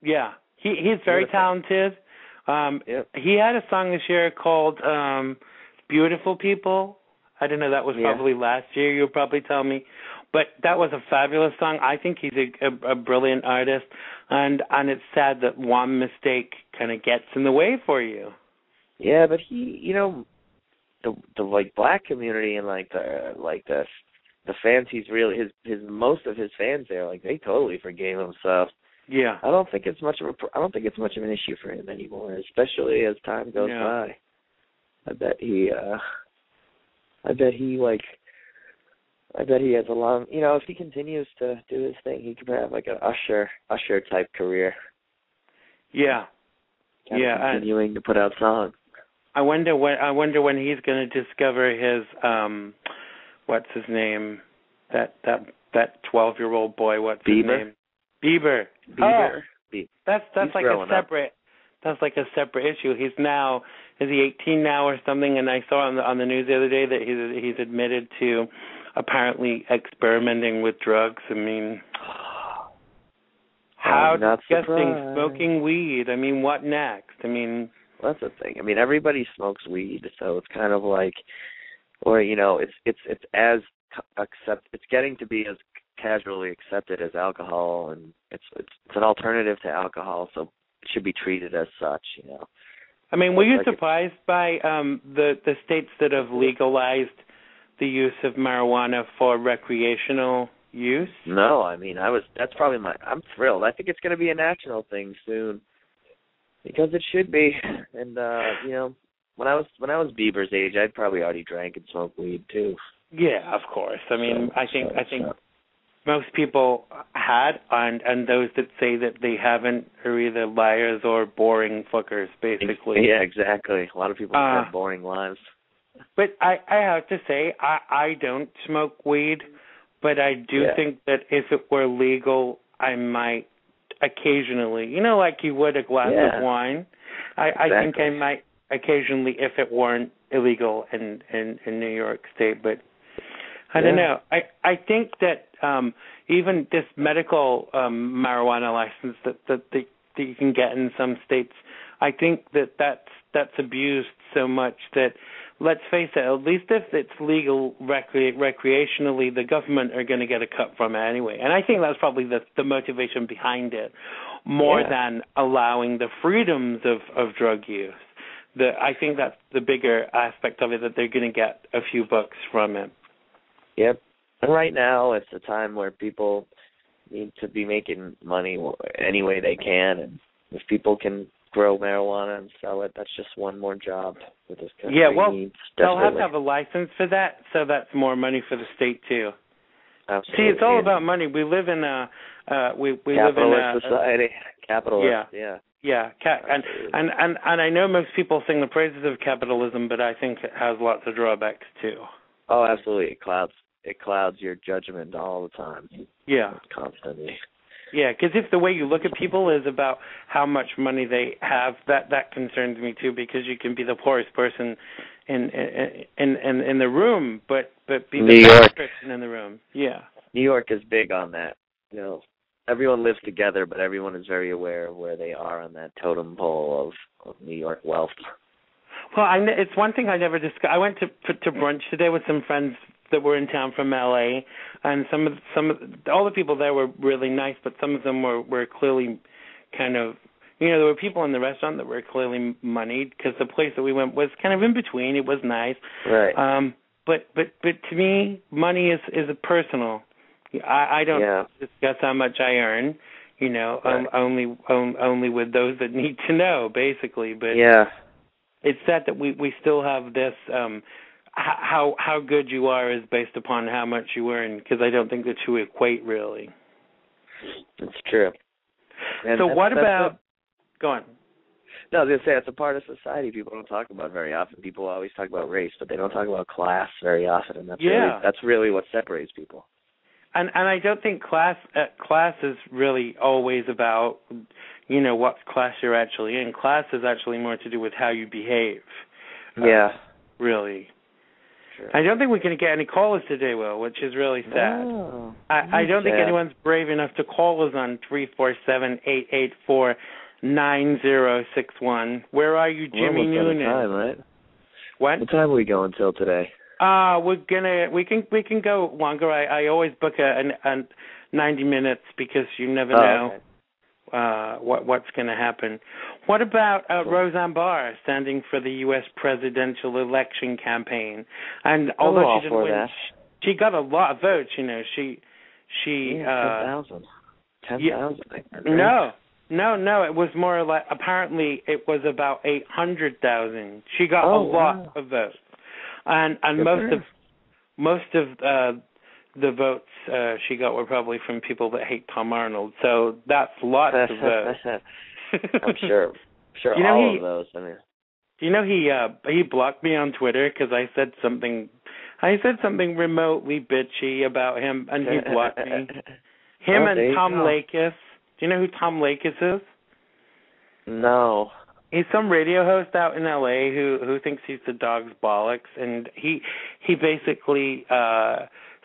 Speaker 2: Yeah, he's very talented. He had a song this year called "Beautiful People." I don't know. That was probably last year. You'll probably tell me. But that was a fabulous song. I think he's a brilliant artist, and it's sad that one mistake kind of gets in the way for you.
Speaker 3: Yeah, but he, the like black community and the fans, he's really his most of his fans there, like they totally forgave him. So
Speaker 2: yeah,
Speaker 3: I don't think it's much of an issue for him anymore, especially as time goes by. I bet he has a long, if he continues to do his thing, he could have like an Usher type career.
Speaker 2: Yeah.
Speaker 3: Continuing to put out songs.
Speaker 2: I wonder when he's going to discover his what's his name? That 12-year-old boy. What's his name? Bieber. Oh, that's like a separate. That's like a separate issue. Is he 18 now or something? And I saw on the news the other day that he's admitted to apparently experimenting with drugs. I mean, how disgusting! Smoking weed. I mean, what next? I mean,
Speaker 3: that's the thing. I mean, everybody smokes weed, so it's kind of like, or it's getting to be as casually accepted as alcohol, and it's an alternative to alcohol, so it should be treated as such.
Speaker 2: I mean, were you surprised by the states that have legalized the use of marijuana for recreational use?
Speaker 3: No, I mean, I'm thrilled. I think it's going to be a national thing soon, because it should be. And when I was Bieber's age, I'd probably already drank and smoked weed too.
Speaker 2: Yeah, of course. I mean, I think most people had, and those that say that they haven't are either liars or boring fuckers, basically.
Speaker 3: Yeah, exactly. A lot of people have boring lives.
Speaker 2: But I have to say, I don't smoke weed, but I do think that if it were legal, I might occasionally, like you would a glass of wine. I think I might occasionally if it weren't illegal in New York State, but I don't know. I think that even this medical marijuana license that you can get in some states, I think that's abused so much that, let's face it, at least if it's legal recreationally, the government are going to get a cut from it anyway. And I think that's probably the motivation behind it, more than allowing the freedoms of drug use. I think that's the bigger aspect of it, that they're going to get a few bucks from it.
Speaker 3: Yep. And right now it's a time where people need to be making money any way they can, and if people can grow marijuana and sell it, that's just one more job that this country needs.
Speaker 2: They'll have to have a license for that, so that's more money for the state too.
Speaker 3: Absolutely.
Speaker 2: See, it's all about money. We live in a
Speaker 3: capitalist society. Capitalist, yeah.
Speaker 2: And I know most people sing the praises of capitalism, but I think it has lots of drawbacks too.
Speaker 3: Oh, absolutely. It clouds your judgment all the time.
Speaker 2: Yeah.
Speaker 3: Constantly.
Speaker 2: Yeah, because if the way you look at people is about how much money they have, that concerns me too. Because you can be the poorest person in the room, but be the best person in the room. Yeah.
Speaker 3: New York is big on that. Everyone lives together, but everyone is very aware of where they are on that totem pole of New York wealth.
Speaker 2: Well, it's one thing I never discussed. I went to brunch today with some friends that were in town from LA, and all the people there were really nice, but some of them were clearly kind of, there were people in the restaurant that were clearly moneyed because the place that we went was kind of in between. It was nice,
Speaker 3: right?
Speaker 2: But to me, money is personal. I don't discuss how much I earn. Right. Only with those that need to know, basically. But it's sad that we still have this. How good you are is based upon how much you earn, because I don't think the two equate really.
Speaker 3: That's true. And
Speaker 2: so what about? Go on.
Speaker 3: No, I was going to say, it's a part of society people don't talk about very often. People always talk about race, but they don't talk about class very often, and that's really what separates people.
Speaker 2: And I don't think class is really always about, what class you're actually in. Class is actually more to do with how you behave. Really. Sure. I don't think we're going to get any callers today, Will, which is really sad.
Speaker 3: Oh,
Speaker 2: I don't think anyone's brave enough to call us on 347-884-9061. Where are you, Jimmy Noonan?
Speaker 3: Time, right?
Speaker 2: What
Speaker 3: time are we going till today?
Speaker 2: We can go longer. I always book a 90 minutes because you never know what's going to happen. What about Roseanne Barr standing for the U.S. presidential election campaign? And although she didn't win, she got a lot of votes. 10,000.
Speaker 3: 10,000.
Speaker 2: No. It was more like, apparently it was about 800,000. She got a lot of votes. And most of the votes she got were probably from people that hate Tom Arnold. So that's lots of votes.
Speaker 3: I'm sure all of those. I mean,
Speaker 2: he blocked me on Twitter because I said something remotely bitchy about him, and he blocked me. Him and Tom Lakis. Do you know who Tom Lakis is?
Speaker 3: No.
Speaker 2: He's some radio host out in L.A. who thinks he's the dog's bollocks, and he basically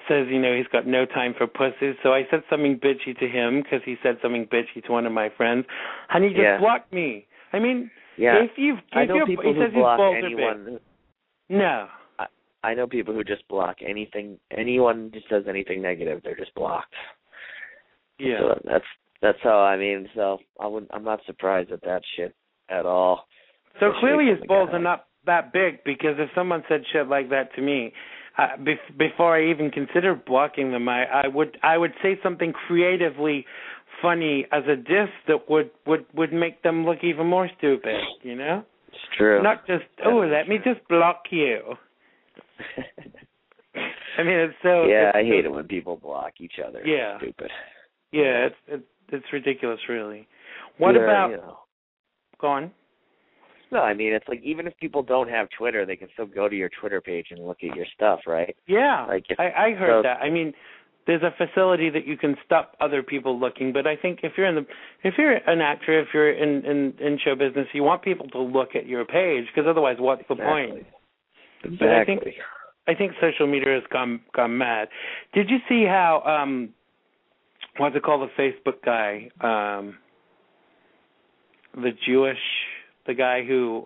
Speaker 2: says, he's got no time for pussies. So I said something bitchy to him because he said something bitchy to one of my friends, and he just blocked me. I mean,
Speaker 3: I know people who block anyone.
Speaker 2: No.
Speaker 3: I know people who just block anything. Anyone who says anything negative, they're just blocked.
Speaker 2: Yeah.
Speaker 3: So that's how. I mean, so I'm not surprised at that shit at all.
Speaker 2: So clearly his balls are not that big, because if someone said shit like that to me, before I even consider blocking them, I would say something creatively funny as a diss that would make them look even more stupid,
Speaker 3: It's true.
Speaker 2: Not just, let me just block you. I mean, it's so...
Speaker 3: Yeah, I hate it when people block each other.
Speaker 2: Yeah.
Speaker 3: It's stupid.
Speaker 2: Yeah, it's ridiculous, really. What about... Go on.
Speaker 3: No, I mean, it's like, even if people don't have Twitter, they can still go to your Twitter page and look at your stuff, right?
Speaker 2: Yeah, I heard that. I mean, there's a facility that you can stop other people looking, but I think if you're an actor, if you're in show business, you want people to look at your page, because otherwise, what's the point?
Speaker 3: Exactly.
Speaker 2: But I think social media has gone mad. Did you see how what's it called, the Facebook guy, the guy who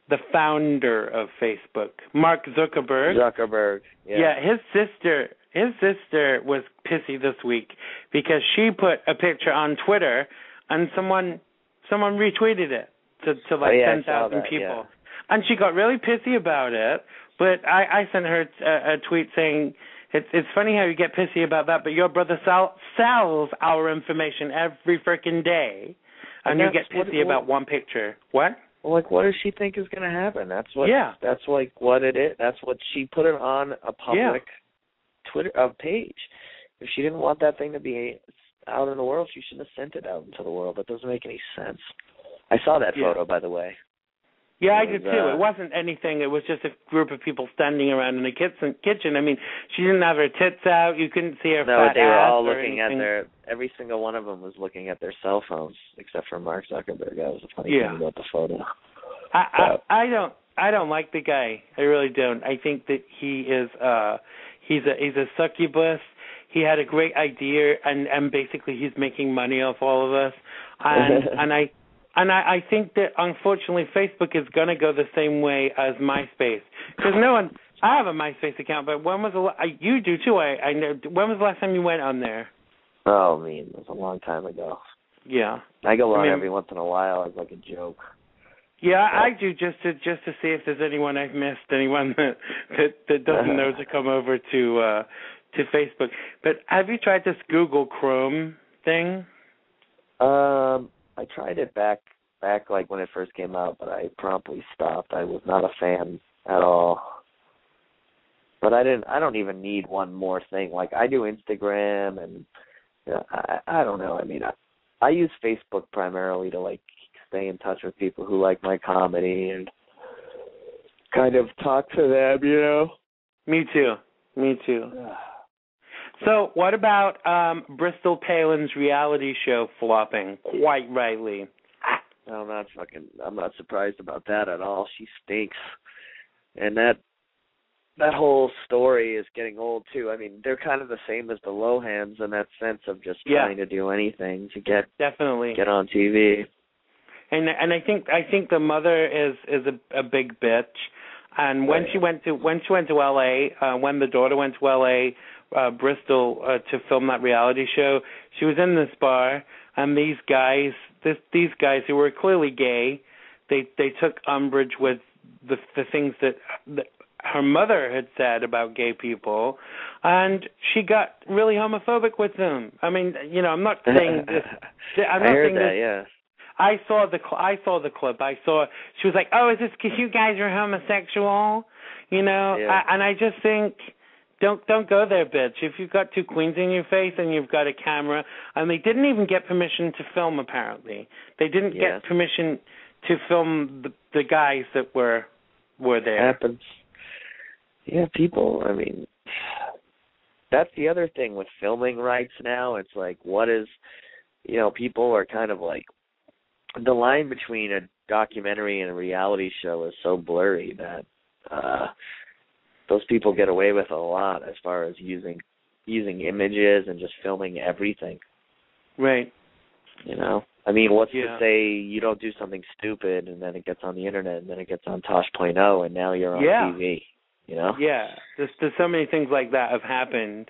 Speaker 2: the founder of Facebook, Mark Zuckerberg. Yeah, his sister was pissy this week because she put a picture on Twitter and someone retweeted it to like 10,000 people.
Speaker 3: Yeah.
Speaker 2: And she got really pissy about it, but I sent her a tweet saying, it's funny how you get pissy about that, but your brother sells our information every frickin' day, and you get pissy about one picture. What?
Speaker 3: Well, like, what does she think is going to happen? That's what.
Speaker 2: Yeah.
Speaker 3: That's like what it is. That's what she put it on a public Twitter page. If she didn't want that thing to be out in the world, she shouldn't have sent it out into the world. That doesn't make any sense. I saw that photo, by the way.
Speaker 2: Yeah, I did too. It wasn't anything. It was just a group of people standing around in the kitchen. I mean, she didn't have her tits out. You couldn't see her fat ass.
Speaker 3: No, they were all looking at every single one of them was looking at their cell phones, except for Mark Zuckerberg. That was the funny thing about the photo.
Speaker 2: I don't like the guy. I really don't. I think that he is he's a succubus. He had a great idea, and basically he's making money off all of us. And And I think that, unfortunately, Facebook is going to go the same way as MySpace. Because I have a MySpace account, but when was you do too, I know. When was the last time you went on there?
Speaker 3: Oh, man, it was a long time ago.
Speaker 2: Yeah.
Speaker 3: I go on every once in a while as like a joke.
Speaker 2: Yeah, I do just to see if there's anyone I've missed, anyone that doesn't know to come over to Facebook. But have you tried this Google Chrome thing?
Speaker 3: I tried it back like when it first came out, but I promptly stopped. I was not a fan at all. But I don't even need one more thing. Like I do Instagram and I don't know. I mean, I use Facebook primarily to like stay in touch with people who like my comedy and kind of talk to them, you know. Me too. So what about Bristol Palin's reality show flopping? Quite rightly. I'm not surprised about that at all. She stinks. And that whole story is getting old too. I mean, they're kind of the same as the Lohans in that sense of just trying to do anything to get on TV. And
Speaker 2: I think the mother is a big bitch. And when she went to LA, when the daughter went to LA, Bristol to film that reality show, she was in this bar, and these guys who were clearly gay, they took umbrage with the things that her mother had said about gay people, and she got really homophobic with them. I mean, you know, I'm not saying this. I'm not saying this. Yeah. I saw the clip. She was like, "Oh, is this because you guys are homosexual?" You know, and I just think, don't go there, bitch. If you've got two queens in your face and you've got a camera, and they didn't even get permission to film. Apparently, they didn't get permission to film the guys that were there.
Speaker 3: Happens. Yeah, people. I mean, that's the other thing with filming rights now. It's like, people are kind of like, the line between a documentary and a reality show is so blurry that those people get away with a lot as far as using images and just filming everything.
Speaker 2: Right.
Speaker 3: You know? I mean, what's to say you don't do something stupid and then it gets on the internet and then it gets on Tosh.0 and now you're on TV, you know?
Speaker 2: Yeah. There's so many things like that have happened.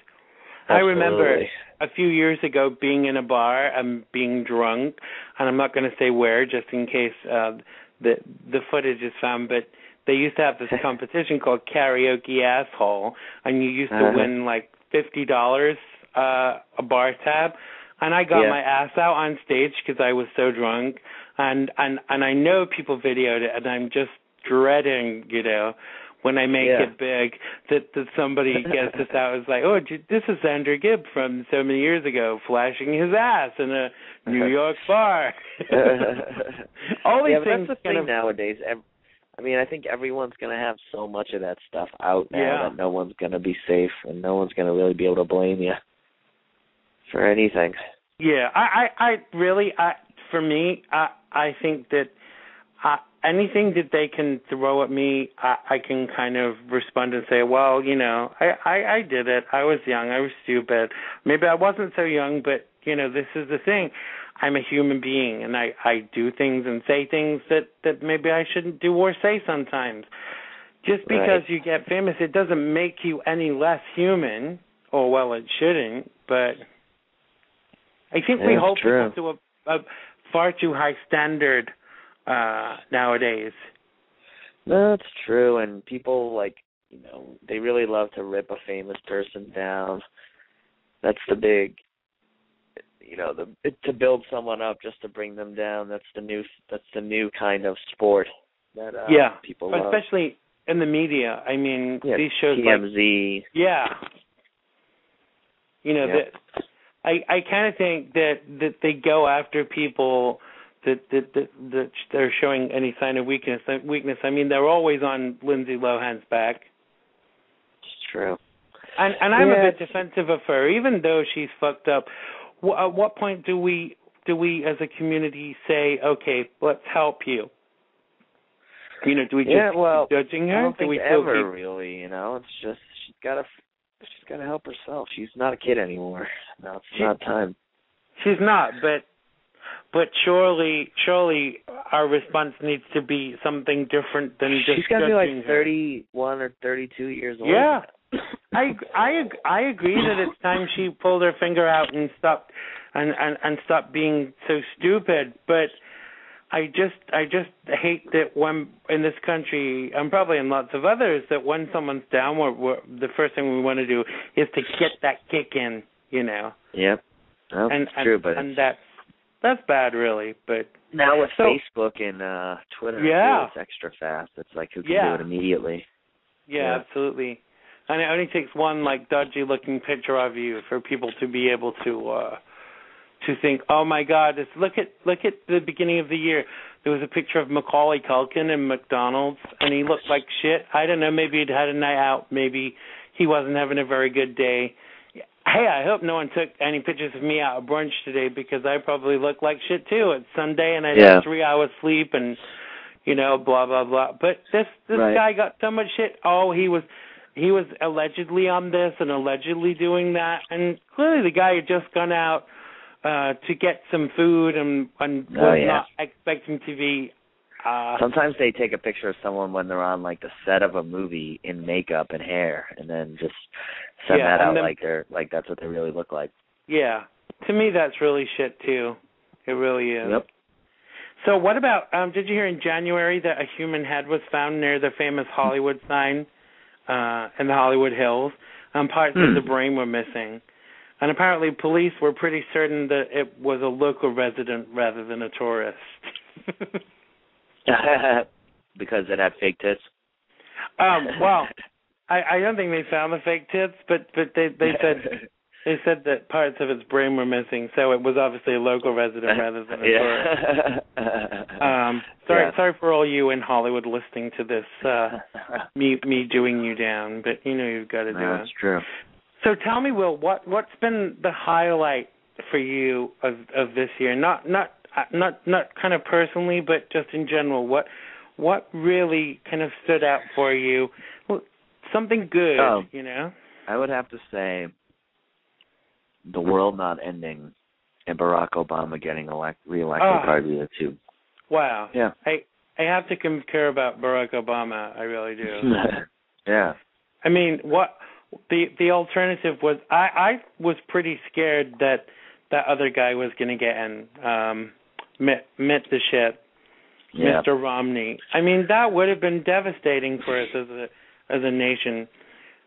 Speaker 3: Absolutely.
Speaker 2: I remember a few years ago being in a bar and being drunk, and I'm not going to say where just in case the footage is found, but they used to have this competition called Karaoke Asshole, and you used to win like $50 a bar tab, and I got my ass out on stage because I was so drunk, and I know people videoed it, and I'm just dreading, you know, when I make it big, that somebody gets this out. It's like, oh, this is Xander Gibb from so many years ago, flashing his ass in a New York bar. All these things.
Speaker 3: That's the thing nowadays. I mean, I think everyone's going to have so much of that stuff out now that no one's going to be safe and no one's going to really be able to blame you for anything.
Speaker 2: Yeah, I really, for me, I think that anything that they can throw at me, I can kind of respond and say, well, you know, I did it. I was young. I was stupid. Maybe I wasn't so young, but, you know, this is the thing. I'm a human being, and I do things and say things that maybe I shouldn't do or say sometimes. Just because you get famous, it doesn't make you any less human. Or, well, it shouldn't, but I think we hold people to a far too high standard nowadays.
Speaker 3: No, that's true, and people, like, you know, they really love to rip a famous person down. That's the big, you know, to build someone up just to bring them down. That's the new kind of sport that people love.
Speaker 2: Especially in the media. I mean, these shows
Speaker 3: TMZ.
Speaker 2: Like, you know, I kind of think that they go after people that they're showing any sign of weakness. I mean, they're always on Lindsay Lohan's back.
Speaker 3: It's true.
Speaker 2: And I'm a bit defensive of her, even though she's fucked up. At what point do we as a community say, okay, let's help you? You know, do we just keep judging her?
Speaker 3: I don't think ever really. You know, it's just she's got to help herself. She's not a kid anymore. No, it's not time.
Speaker 2: She's not, but But surely our response needs to be something different than just.
Speaker 3: She's got to be like 31 or 32 years old.
Speaker 2: Yeah, I agree that it's time she pulled her finger out and stopped being so stupid. But I just hate that when in this country, and probably in lots of others, that when someone's down, the first thing we want to do is to get that kick in, you know.
Speaker 3: Yep. Well, true, but
Speaker 2: that's bad, really. But
Speaker 3: now with Facebook and Twitter,
Speaker 2: yeah,
Speaker 3: it's extra fast. It's like who can do it immediately.
Speaker 2: Yeah, absolutely. And it only takes one like dodgy-looking picture of you for people to be able to think, oh my God, look at the beginning of the year. There was a picture of Macaulay Culkin in McDonald's, and he looked like shit. I don't know. Maybe he'd had a night out. Maybe he wasn't having a very good day. Hey, I hope no one took any pictures of me out at brunch today because I probably look like shit too. It's Sunday and I had 3 hours sleep and, you know, blah, blah, blah. But this guy got so much shit. Oh, he was allegedly on this and allegedly doing that. And clearly the guy had just gone out to get some food and was not expecting to be.
Speaker 3: Sometimes they take a picture of someone when they're on like the set of a movie in makeup and hair, and then just send that out like that's what they really look like.
Speaker 2: Yeah, to me that's really shit too. It really is.
Speaker 3: Yep.
Speaker 2: So what about? Did you hear in January that a human head was found near the famous Hollywood sign in the Hollywood Hills? Parts of the brain were missing, and apparently police were pretty certain that it was a local resident rather than a tourist.
Speaker 3: Because it had fake tits?
Speaker 2: Well, I don't think they found the fake tits, but they said that parts of its brain were missing, so it was obviously a local resident rather than a tourist. Sorry for all you in Hollywood listening to this, me doing you down, but you know you've got to do it.
Speaker 3: That's true.
Speaker 2: So tell me, Will, what's been the highlight for you of this year? Not kind of personally, but just in general. What really kind of stood out for you? Well, something good, you know?
Speaker 3: I would have to say the world not ending and Barack Obama getting reelected are the two.
Speaker 2: Wow.
Speaker 3: Yeah.
Speaker 2: I have to concur about Barack Obama. I really do.
Speaker 3: Yeah.
Speaker 2: I mean, what the alternative was? I was pretty scared that other guy was going to get in. Mitt the shit, Mr. Romney. I mean, that would have been devastating for us as a nation.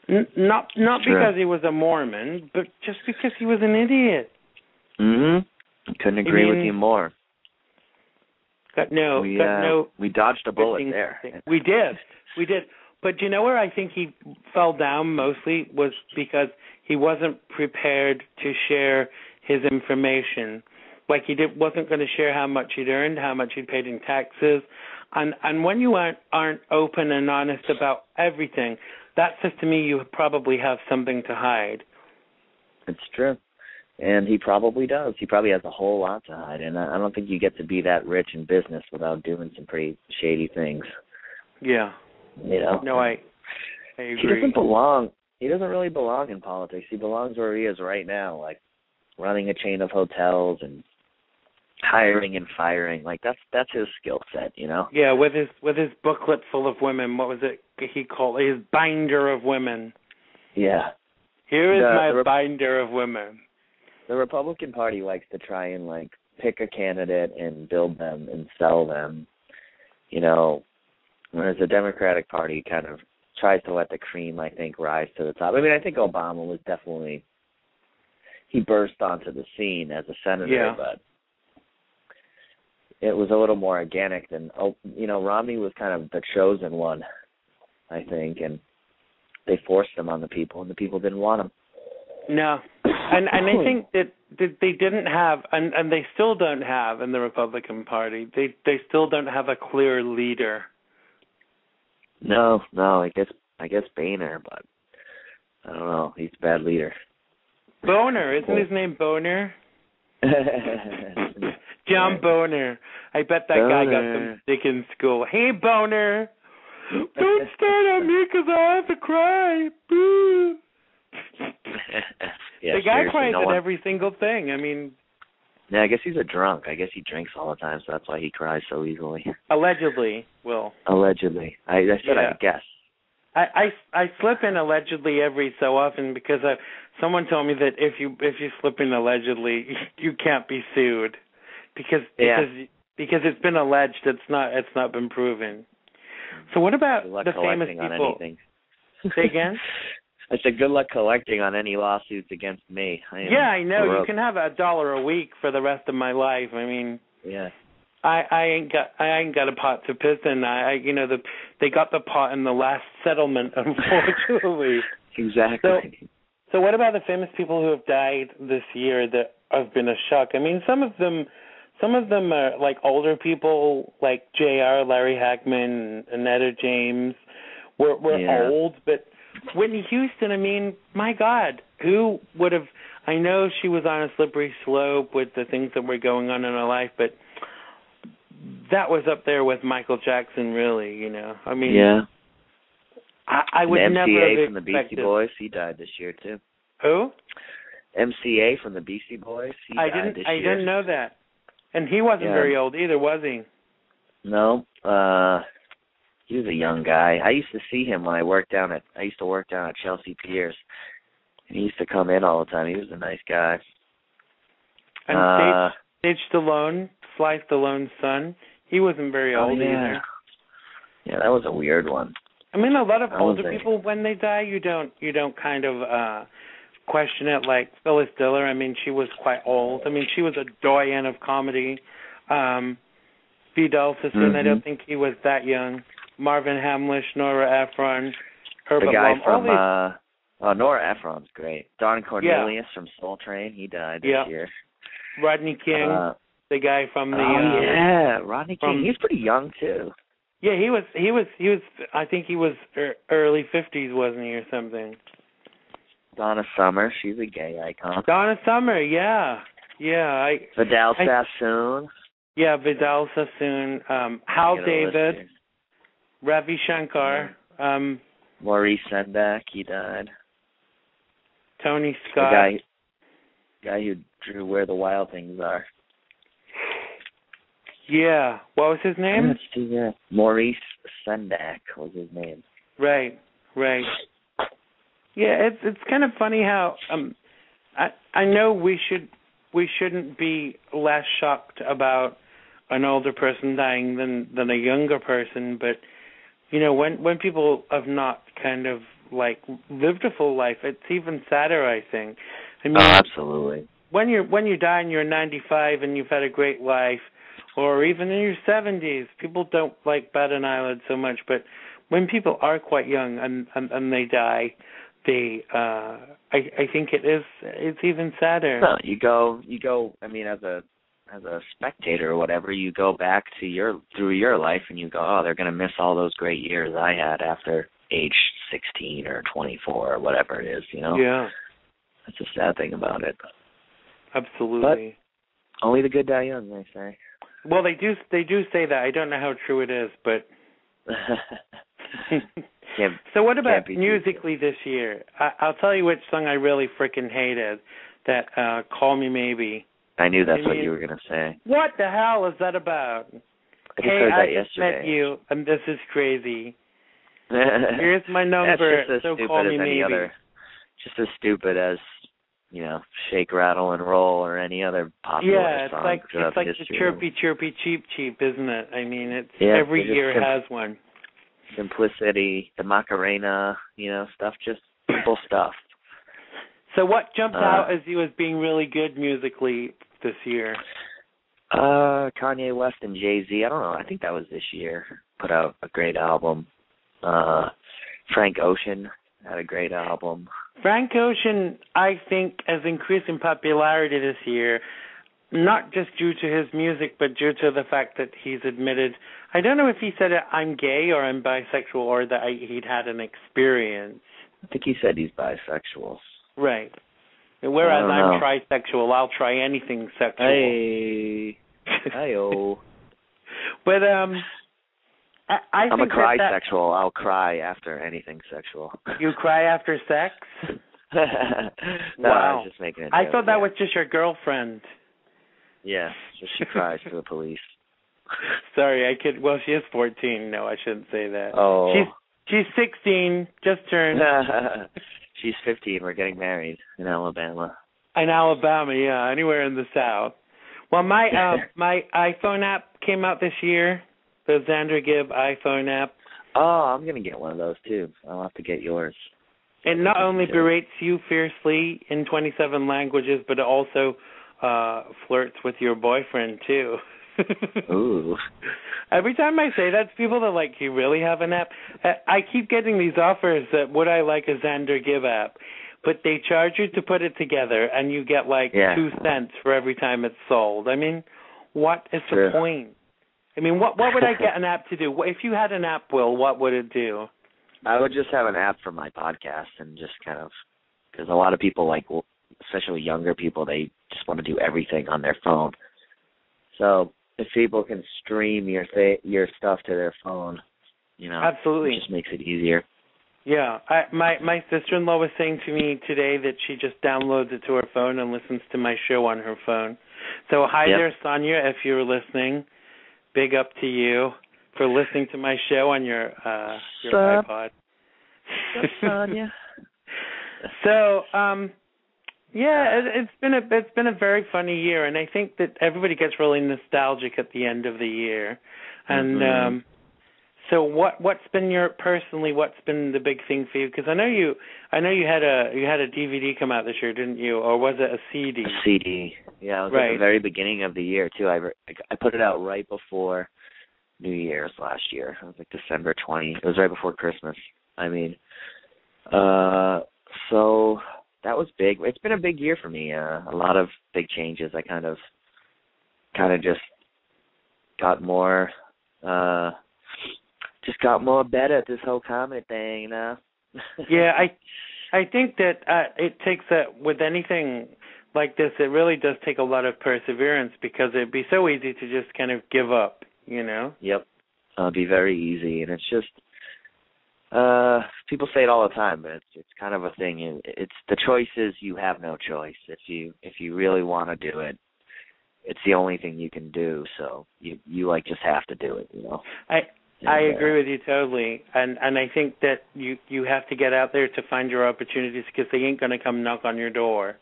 Speaker 2: Not because he was a Mormon, but just because he was an idiot.
Speaker 3: Couldn't agree with you more.
Speaker 2: We
Speaker 3: dodged a bullet there.
Speaker 2: We did. But you know where I think he fell down mostly was because he wasn't prepared to share his information. Like he wasn't going to share how much he'd earned, how much he'd paid in taxes, and when you aren't open and honest about everything, that says to me you probably have something to hide.
Speaker 3: It's true, and he probably does. He probably has a whole lot to hide, and I don't think you get to be that rich in business without doing some pretty shady things.
Speaker 2: Yeah.
Speaker 3: You know.
Speaker 2: No, I agree.
Speaker 3: He doesn't belong. He doesn't really belong in politics. He belongs where he is right now, like running a chain of hotels and hiring and firing. Like that's his skill set, you know.
Speaker 2: Yeah, with his booklet full of women. What was it he called his binder of women?
Speaker 3: Yeah.
Speaker 2: Here is my binder of women.
Speaker 3: The Republican Party likes to try and like pick a candidate and build them and sell them, you know, whereas the Democratic Party kind of tries to let the cream, I think, rise to the top. I mean, I think Obama was definitely, he burst onto the scene as a senator, but it was a little more organic than, you know, Romney was kind of the chosen one, I think, and they forced him on the people, and the people didn't want him.
Speaker 2: No, and I think that they didn't have, and they still don't have in the Republican Party, they still don't have a clear leader.
Speaker 3: No, I guess Boehner, but I don't know, he's a bad leader.
Speaker 2: Boehner, isn't his name Boehner? John Boehner. I bet that guy got some stick in school. Hey, Boehner, don't start on me because I have to cry. Boo. The guy cries at every single thing. I mean,
Speaker 3: Yeah, I guess he's a drunk. I guess he drinks all the time, so that's why he cries so easily.
Speaker 2: Allegedly, Will.
Speaker 3: Allegedly. I said
Speaker 2: Yeah.
Speaker 3: I guess.
Speaker 2: I slip in allegedly every so often because someone told me that if you slip in allegedly, you can't be sued because it's been alleged. It's not been proven. So what about
Speaker 3: Good luck
Speaker 2: the famous
Speaker 3: collecting on
Speaker 2: people?
Speaker 3: anything.
Speaker 2: Say again?
Speaker 3: I said good luck collecting on any lawsuits against me.
Speaker 2: I know. Broke. You can have $1 a week for the rest of my life. I mean,
Speaker 3: yeah.
Speaker 2: I ain't got a pot to piss in. They got the pot in the last settlement, unfortunately.
Speaker 3: Exactly.
Speaker 2: So what about the famous people who have died this year that have been a shock? I mean, some of them are like older people, like J.R. Larry Hagman and Etta James were old, but Whitney Houston, I mean, my God, who would have? I know she was on a slippery slope with the things that were going on in her life, but that was up there with Michael Jackson, really, I mean,
Speaker 3: yeah.
Speaker 2: I would never have
Speaker 3: MCA from the
Speaker 2: expected.
Speaker 3: Beastie Boys, he died this year, too.
Speaker 2: Who?
Speaker 3: MCA from the Beastie Boys, he died this year.
Speaker 2: I didn't know that. And he wasn't very old either, was he?
Speaker 3: No. He was a young guy. I used to see him when I used to work down at Chelsea Piers. And he used to come in all the time. He was a nice guy.
Speaker 2: And Stage Stallone, Sly Stallone's son, he wasn't very old either.
Speaker 3: Yeah, that was a weird one.
Speaker 2: I mean, a lot of older people, when they die, you don't kind of question it. Like Phyllis Diller, I mean, she was quite old. I mean, she was a doyen of comedy. Vidal Sassoon, I don't think he was that young. Marvin Hamlish, Nora Ephron, Herbert
Speaker 3: the guy
Speaker 2: Lom.
Speaker 3: from Nora Ephron's great. Don Cornelius from Soul Train, he died this year.
Speaker 2: Rodney King, the guy from the
Speaker 3: Rodney King. He's pretty young too.
Speaker 2: Yeah, he was. I think he was early 50s, wasn't he, or something?
Speaker 3: Donna Summer, she's a gay icon.
Speaker 2: Donna Summer, yeah.
Speaker 3: Vidal Sassoon.
Speaker 2: Yeah, Vidal Sassoon. Hal David. Ravi Shankar.
Speaker 3: Maurice Sendak, he died.
Speaker 2: Tony Scott.
Speaker 3: The guy who drew Where the Wild Things Are.
Speaker 2: Yeah. What was his name?
Speaker 3: Maurice Sendak was his name.
Speaker 2: Right. Yeah, it's kind of funny how I know we shouldn't be less shocked about an older person dying than a younger person, but when people have not kind of like lived a full life, it's even sadder, I think. I mean,
Speaker 3: absolutely.
Speaker 2: When you die and you're 95 and you've had a great life, or even in your 70s, people don't like bat an eyelid so much. But when people are quite young and they die, I think it's even sadder.
Speaker 3: No, you go. I mean, as a spectator or whatever, you go back to through your life and you go, oh, they're going to miss all those great years I had after age 16 or 24 or whatever it is,
Speaker 2: Yeah.
Speaker 3: That's the sad thing about it.
Speaker 2: Absolutely.
Speaker 3: But only the good die young, they say.
Speaker 2: Well, they do say that. I don't know how true it is, but. So what about musically this year? I'll tell you which song I really freaking hated. That "Call Me Maybe."
Speaker 3: I knew that's what you were gonna say.
Speaker 2: What the hell is that about?
Speaker 3: I heard that
Speaker 2: I just
Speaker 3: yesterday.
Speaker 2: met you, and this is crazy. Here's my number.
Speaker 3: That's just as
Speaker 2: so
Speaker 3: stupid
Speaker 2: call me
Speaker 3: as any
Speaker 2: maybe.
Speaker 3: other. Just as stupid as Shake, Rattle, and Roll or any other popular song.
Speaker 2: It's like the chirpy, chirpy, cheap, cheap, isn't it? I mean, every year it has one.
Speaker 3: Simplicity, the Macarena, stuff, just simple stuff.
Speaker 2: So what jumped out as you as being really good musically this year?
Speaker 3: Kanye West and Jay-Z. I don't know. I think that was this year. Put out a great album. Frank Ocean had a great album.
Speaker 2: Frank Ocean, I think, has increased in popularity this year, not just due to his music, but due to the fact that he's admitted, I don't know if he said I'm gay or I'm bisexual or that he'd had an experience.
Speaker 3: I think he said he's bisexual.
Speaker 2: Right. Whereas I'm trisexual, I'll try anything sexual.
Speaker 3: Hey. Hi-oh.
Speaker 2: But I
Speaker 3: I'm
Speaker 2: think
Speaker 3: a cry-sexual. I'll cry after anything sexual.
Speaker 2: You cry after sex?
Speaker 3: No,
Speaker 2: wow.
Speaker 3: I was just making a joke.
Speaker 2: I thought that was just your girlfriend.
Speaker 3: Yeah, so she cries to the police.
Speaker 2: Sorry, I could. Well, she is 14. No, I shouldn't say that.
Speaker 3: Oh.
Speaker 2: She's 16, just turned.
Speaker 3: She's 15. We're getting married in Alabama.
Speaker 2: In Alabama, yeah, anywhere in the South. Well, my iPhone app came out this year, the Xander Gibb iPhone app.
Speaker 3: Oh, I'm going to get one of those, too. I'll have to get yours.
Speaker 2: It not only berates you fiercely in 27 languages, but it also flirts with your boyfriend, too.
Speaker 3: Ooh.
Speaker 2: Every time I say that to people, they're like, you really have an app? I keep getting these offers that would I like a Xander Gibb app, but they charge you to put it together, and you get like 2 cents for every time it's sold. I mean, what is the point? I mean, what would I get an app to do? If you had an app, Will, what would it do?
Speaker 3: I would just have an app for my podcast and just kind of, because a lot of people, like, especially younger people, they just want to do everything on their phone. So if people can stream your stuff to their phone, you know,
Speaker 2: absolutely,
Speaker 3: it just makes it easier.
Speaker 2: Yeah, my sister-in-law was saying to me today that she just downloads it to her phone and listens to my show on her phone. So hi there, Sonia, if you're listening. Big up to you for listening to my show on your iPod.
Speaker 3: Sonia.
Speaker 2: So, yeah, it's been a very funny year, and I think that everybody gets really nostalgic at the end of the year. And so, what's been what's been the big thing for you? Because I know you had a DVD come out this year, didn't you, or was it a CD?
Speaker 3: A CD. Yeah, it was at the very beginning of the year too. I put it out right before New Year's last year. It was like December 20. It was right before Christmas. I mean, so that was big. It's been a big year for me. A lot of big changes. I kind of just got more, better at this whole comedy thing, you know.
Speaker 2: Yeah, I think that it takes with anything like this, it really does take a lot of perseverance, because it'd be so easy to just kind of give up, you know?
Speaker 3: Yep. It'd be very easy, and it's just, people say it all the time, but it's kind of a thing. It's the choice is you have no choice. If you really want to do it, it's the only thing you can do, so you like just have to do it, you know?
Speaker 2: I agree with you totally, and I think that you have to get out there to find your opportunities, because they ain't going to come knock on your door.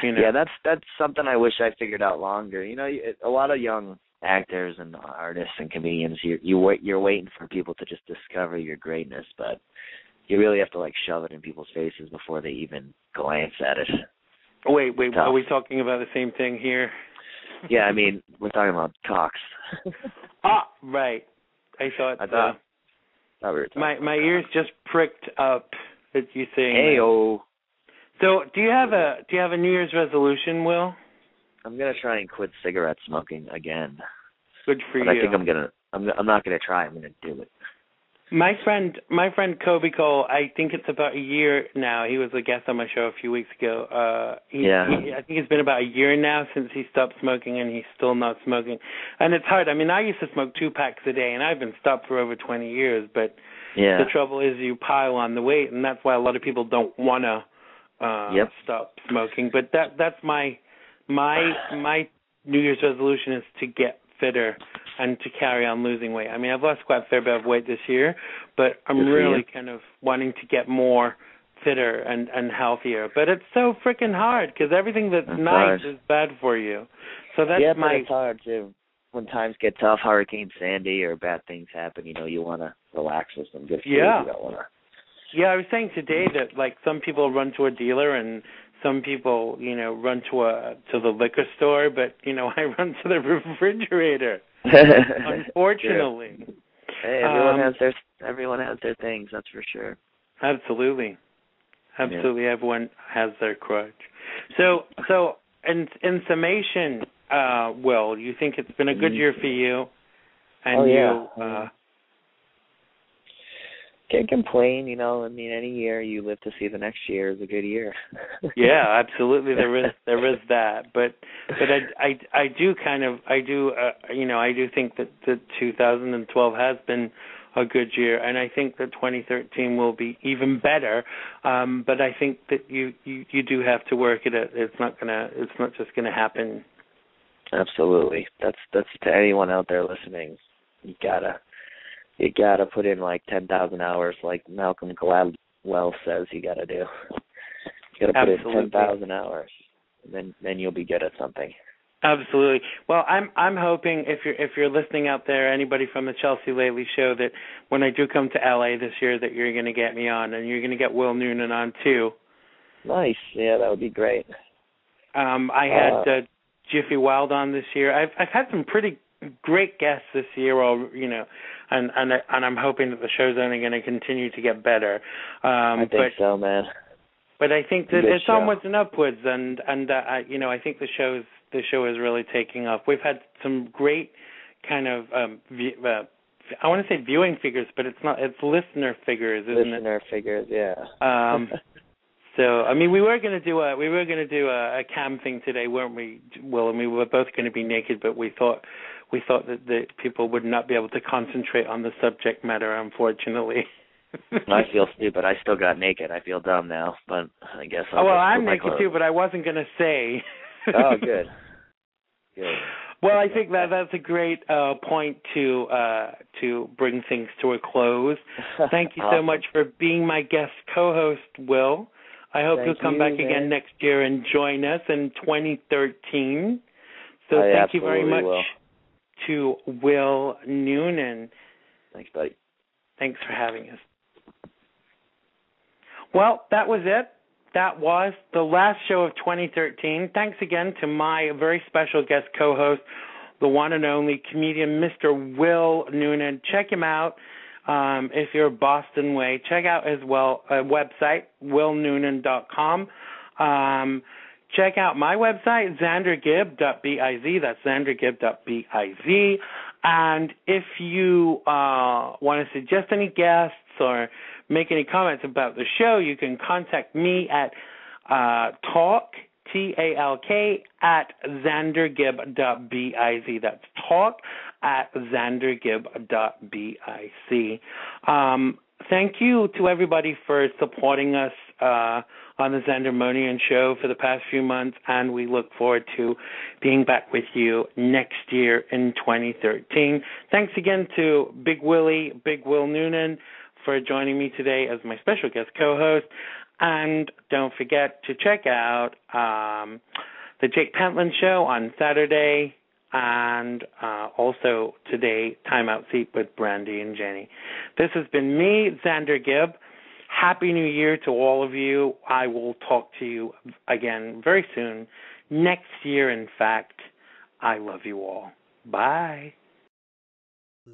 Speaker 2: You know?
Speaker 3: Yeah, that's something I wish I figured out longer. You know, a lot of young actors and artists and comedians, you're waiting for people to just discover your greatness, but you really have to like shove it in people's faces before they even glance at it.
Speaker 2: Wait, are we talking about the same thing here?
Speaker 3: Yeah, I mean, we're talking about cocks.
Speaker 2: Right. I thought
Speaker 3: we were talking
Speaker 2: my ears just pricked up at you saying
Speaker 3: Hey-o.
Speaker 2: So, do you have a New Year's resolution, Will?
Speaker 3: I'm gonna try and quit cigarette smoking again.
Speaker 2: Good for you.
Speaker 3: I think I'm not gonna try. I'm gonna do it.
Speaker 2: My friend Kobe Cole, I think it's about a year now. He was a guest on my show a few weeks ago. I think it's been about a year now since he stopped smoking, and he's still not smoking. And it's hard. I mean, I used to smoke 2 packs a day, and I've been stopped for over 20 years. But the trouble is you pile on the weight, and that's why a lot of people don't want to stop smoking. But that's my New Year's resolution is to get fitter and to carry on losing weight. I mean, I've lost quite a fair bit of weight this year, but I'm really kind of wanting to get more fitter and healthier. But it's so freaking hard, because everything that's nice is bad for you. So that's
Speaker 3: but it's hard too. When times get tough, Hurricane Sandy or bad things happen, you know, you want to relax with some good food.
Speaker 2: Yeah.
Speaker 3: You don't want to.
Speaker 2: Yeah, I was saying today that like some people run to a dealer and some people, you know, run to the liquor store, but you know, I run to the refrigerator. Unfortunately.
Speaker 3: Hey, everyone has their things, that's for sure.
Speaker 2: Absolutely. Everyone has their crutch. So in summation, Will, you think it's been a good year for you? And
Speaker 3: can't complain, you know. I mean, any year you live to see the next year is a good year.
Speaker 2: Yeah, absolutely. There is that, but I do think that 2012 has been a good year, and I think that 2013 will be even better. But I think that you do have to work at it. It's not just gonna happen.
Speaker 3: Absolutely. That's to anyone out there listening. You gotta put in like 10,000 hours, like Malcolm Gladwell says you gotta do. You gotta put in 10,000 hours, and then you'll be good at something.
Speaker 2: Absolutely. Well, I'm hoping if you're listening out there, anybody from the Chelsea Lately show, that when I do come to LA this year, that you're going to get me on, and you're going to get Will Noonan on too. Nice.
Speaker 3: Yeah, that would be great.
Speaker 2: I had Jiffy Wild on this year. I've had some pretty great guests this year, and I'm hoping that the show's only going to continue to get better.
Speaker 3: I think so, man.
Speaker 2: But I think that it's onwards and upwards, and I think the show is really taking off. We've had some great kind of I want to say viewing figures, but it's not. It's listener figures, isn't it?
Speaker 3: Listener figures, yeah.
Speaker 2: So I mean, we were going to do a cam thing today, weren't we, Will? And we were both going to be naked, but we thought that the people would not be able to concentrate on the subject matter, unfortunately.
Speaker 3: I feel stupid. I still got naked. I feel dumb now, but I guess
Speaker 2: I'm naked too, but I wasn't going to say.
Speaker 3: Oh, good. Good.
Speaker 2: Well, I think that's a great point to bring things to a close. Thank you so much for being my guest co-host, Will. I hope you'll come back again next year and join us in 2013. So thank you very much to Will Noonan.
Speaker 3: Thanks, buddy.
Speaker 2: Thanks for having us. Well, that was it. That was the last show of 2013. Thanks again to my very special guest co-host, the one and only comedian, Mr. Will Noonan. Check him out if you're Boston way. Check out his website, willnoonan.com. Check out my website, XanderGibb.biz. That's XanderGibb.biz. And if you want to suggest any guests or make any comments about the show, you can contact me at talk, T-A-L-K, at XanderGibb.biz. That's talk at XanderGibb.biz. Thank you to everybody for supporting us on the XANDERMONIUM show for the past few months, and we look forward to being back with you next year in 2013. Thanks again to Big Will Noonan, for joining me today as my special guest co-host. And don't forget to check out the Jake Pentland Show on Saturday, and also today, Time Out Seat with Brandy and Jenny. This has been me, Xander Gibb. Happy New Year to all of you. I will talk to you again very soon. Next year, in fact. I love you all. Bye.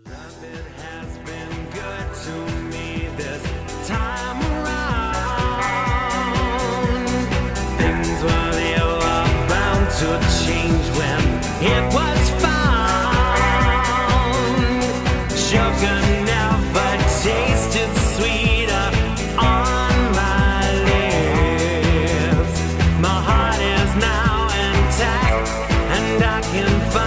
Speaker 2: Love it has been good to me this time around. Things were bound to change when it was found. Sugar never tasted sweeter on my lips. My heart is now intact, and I can find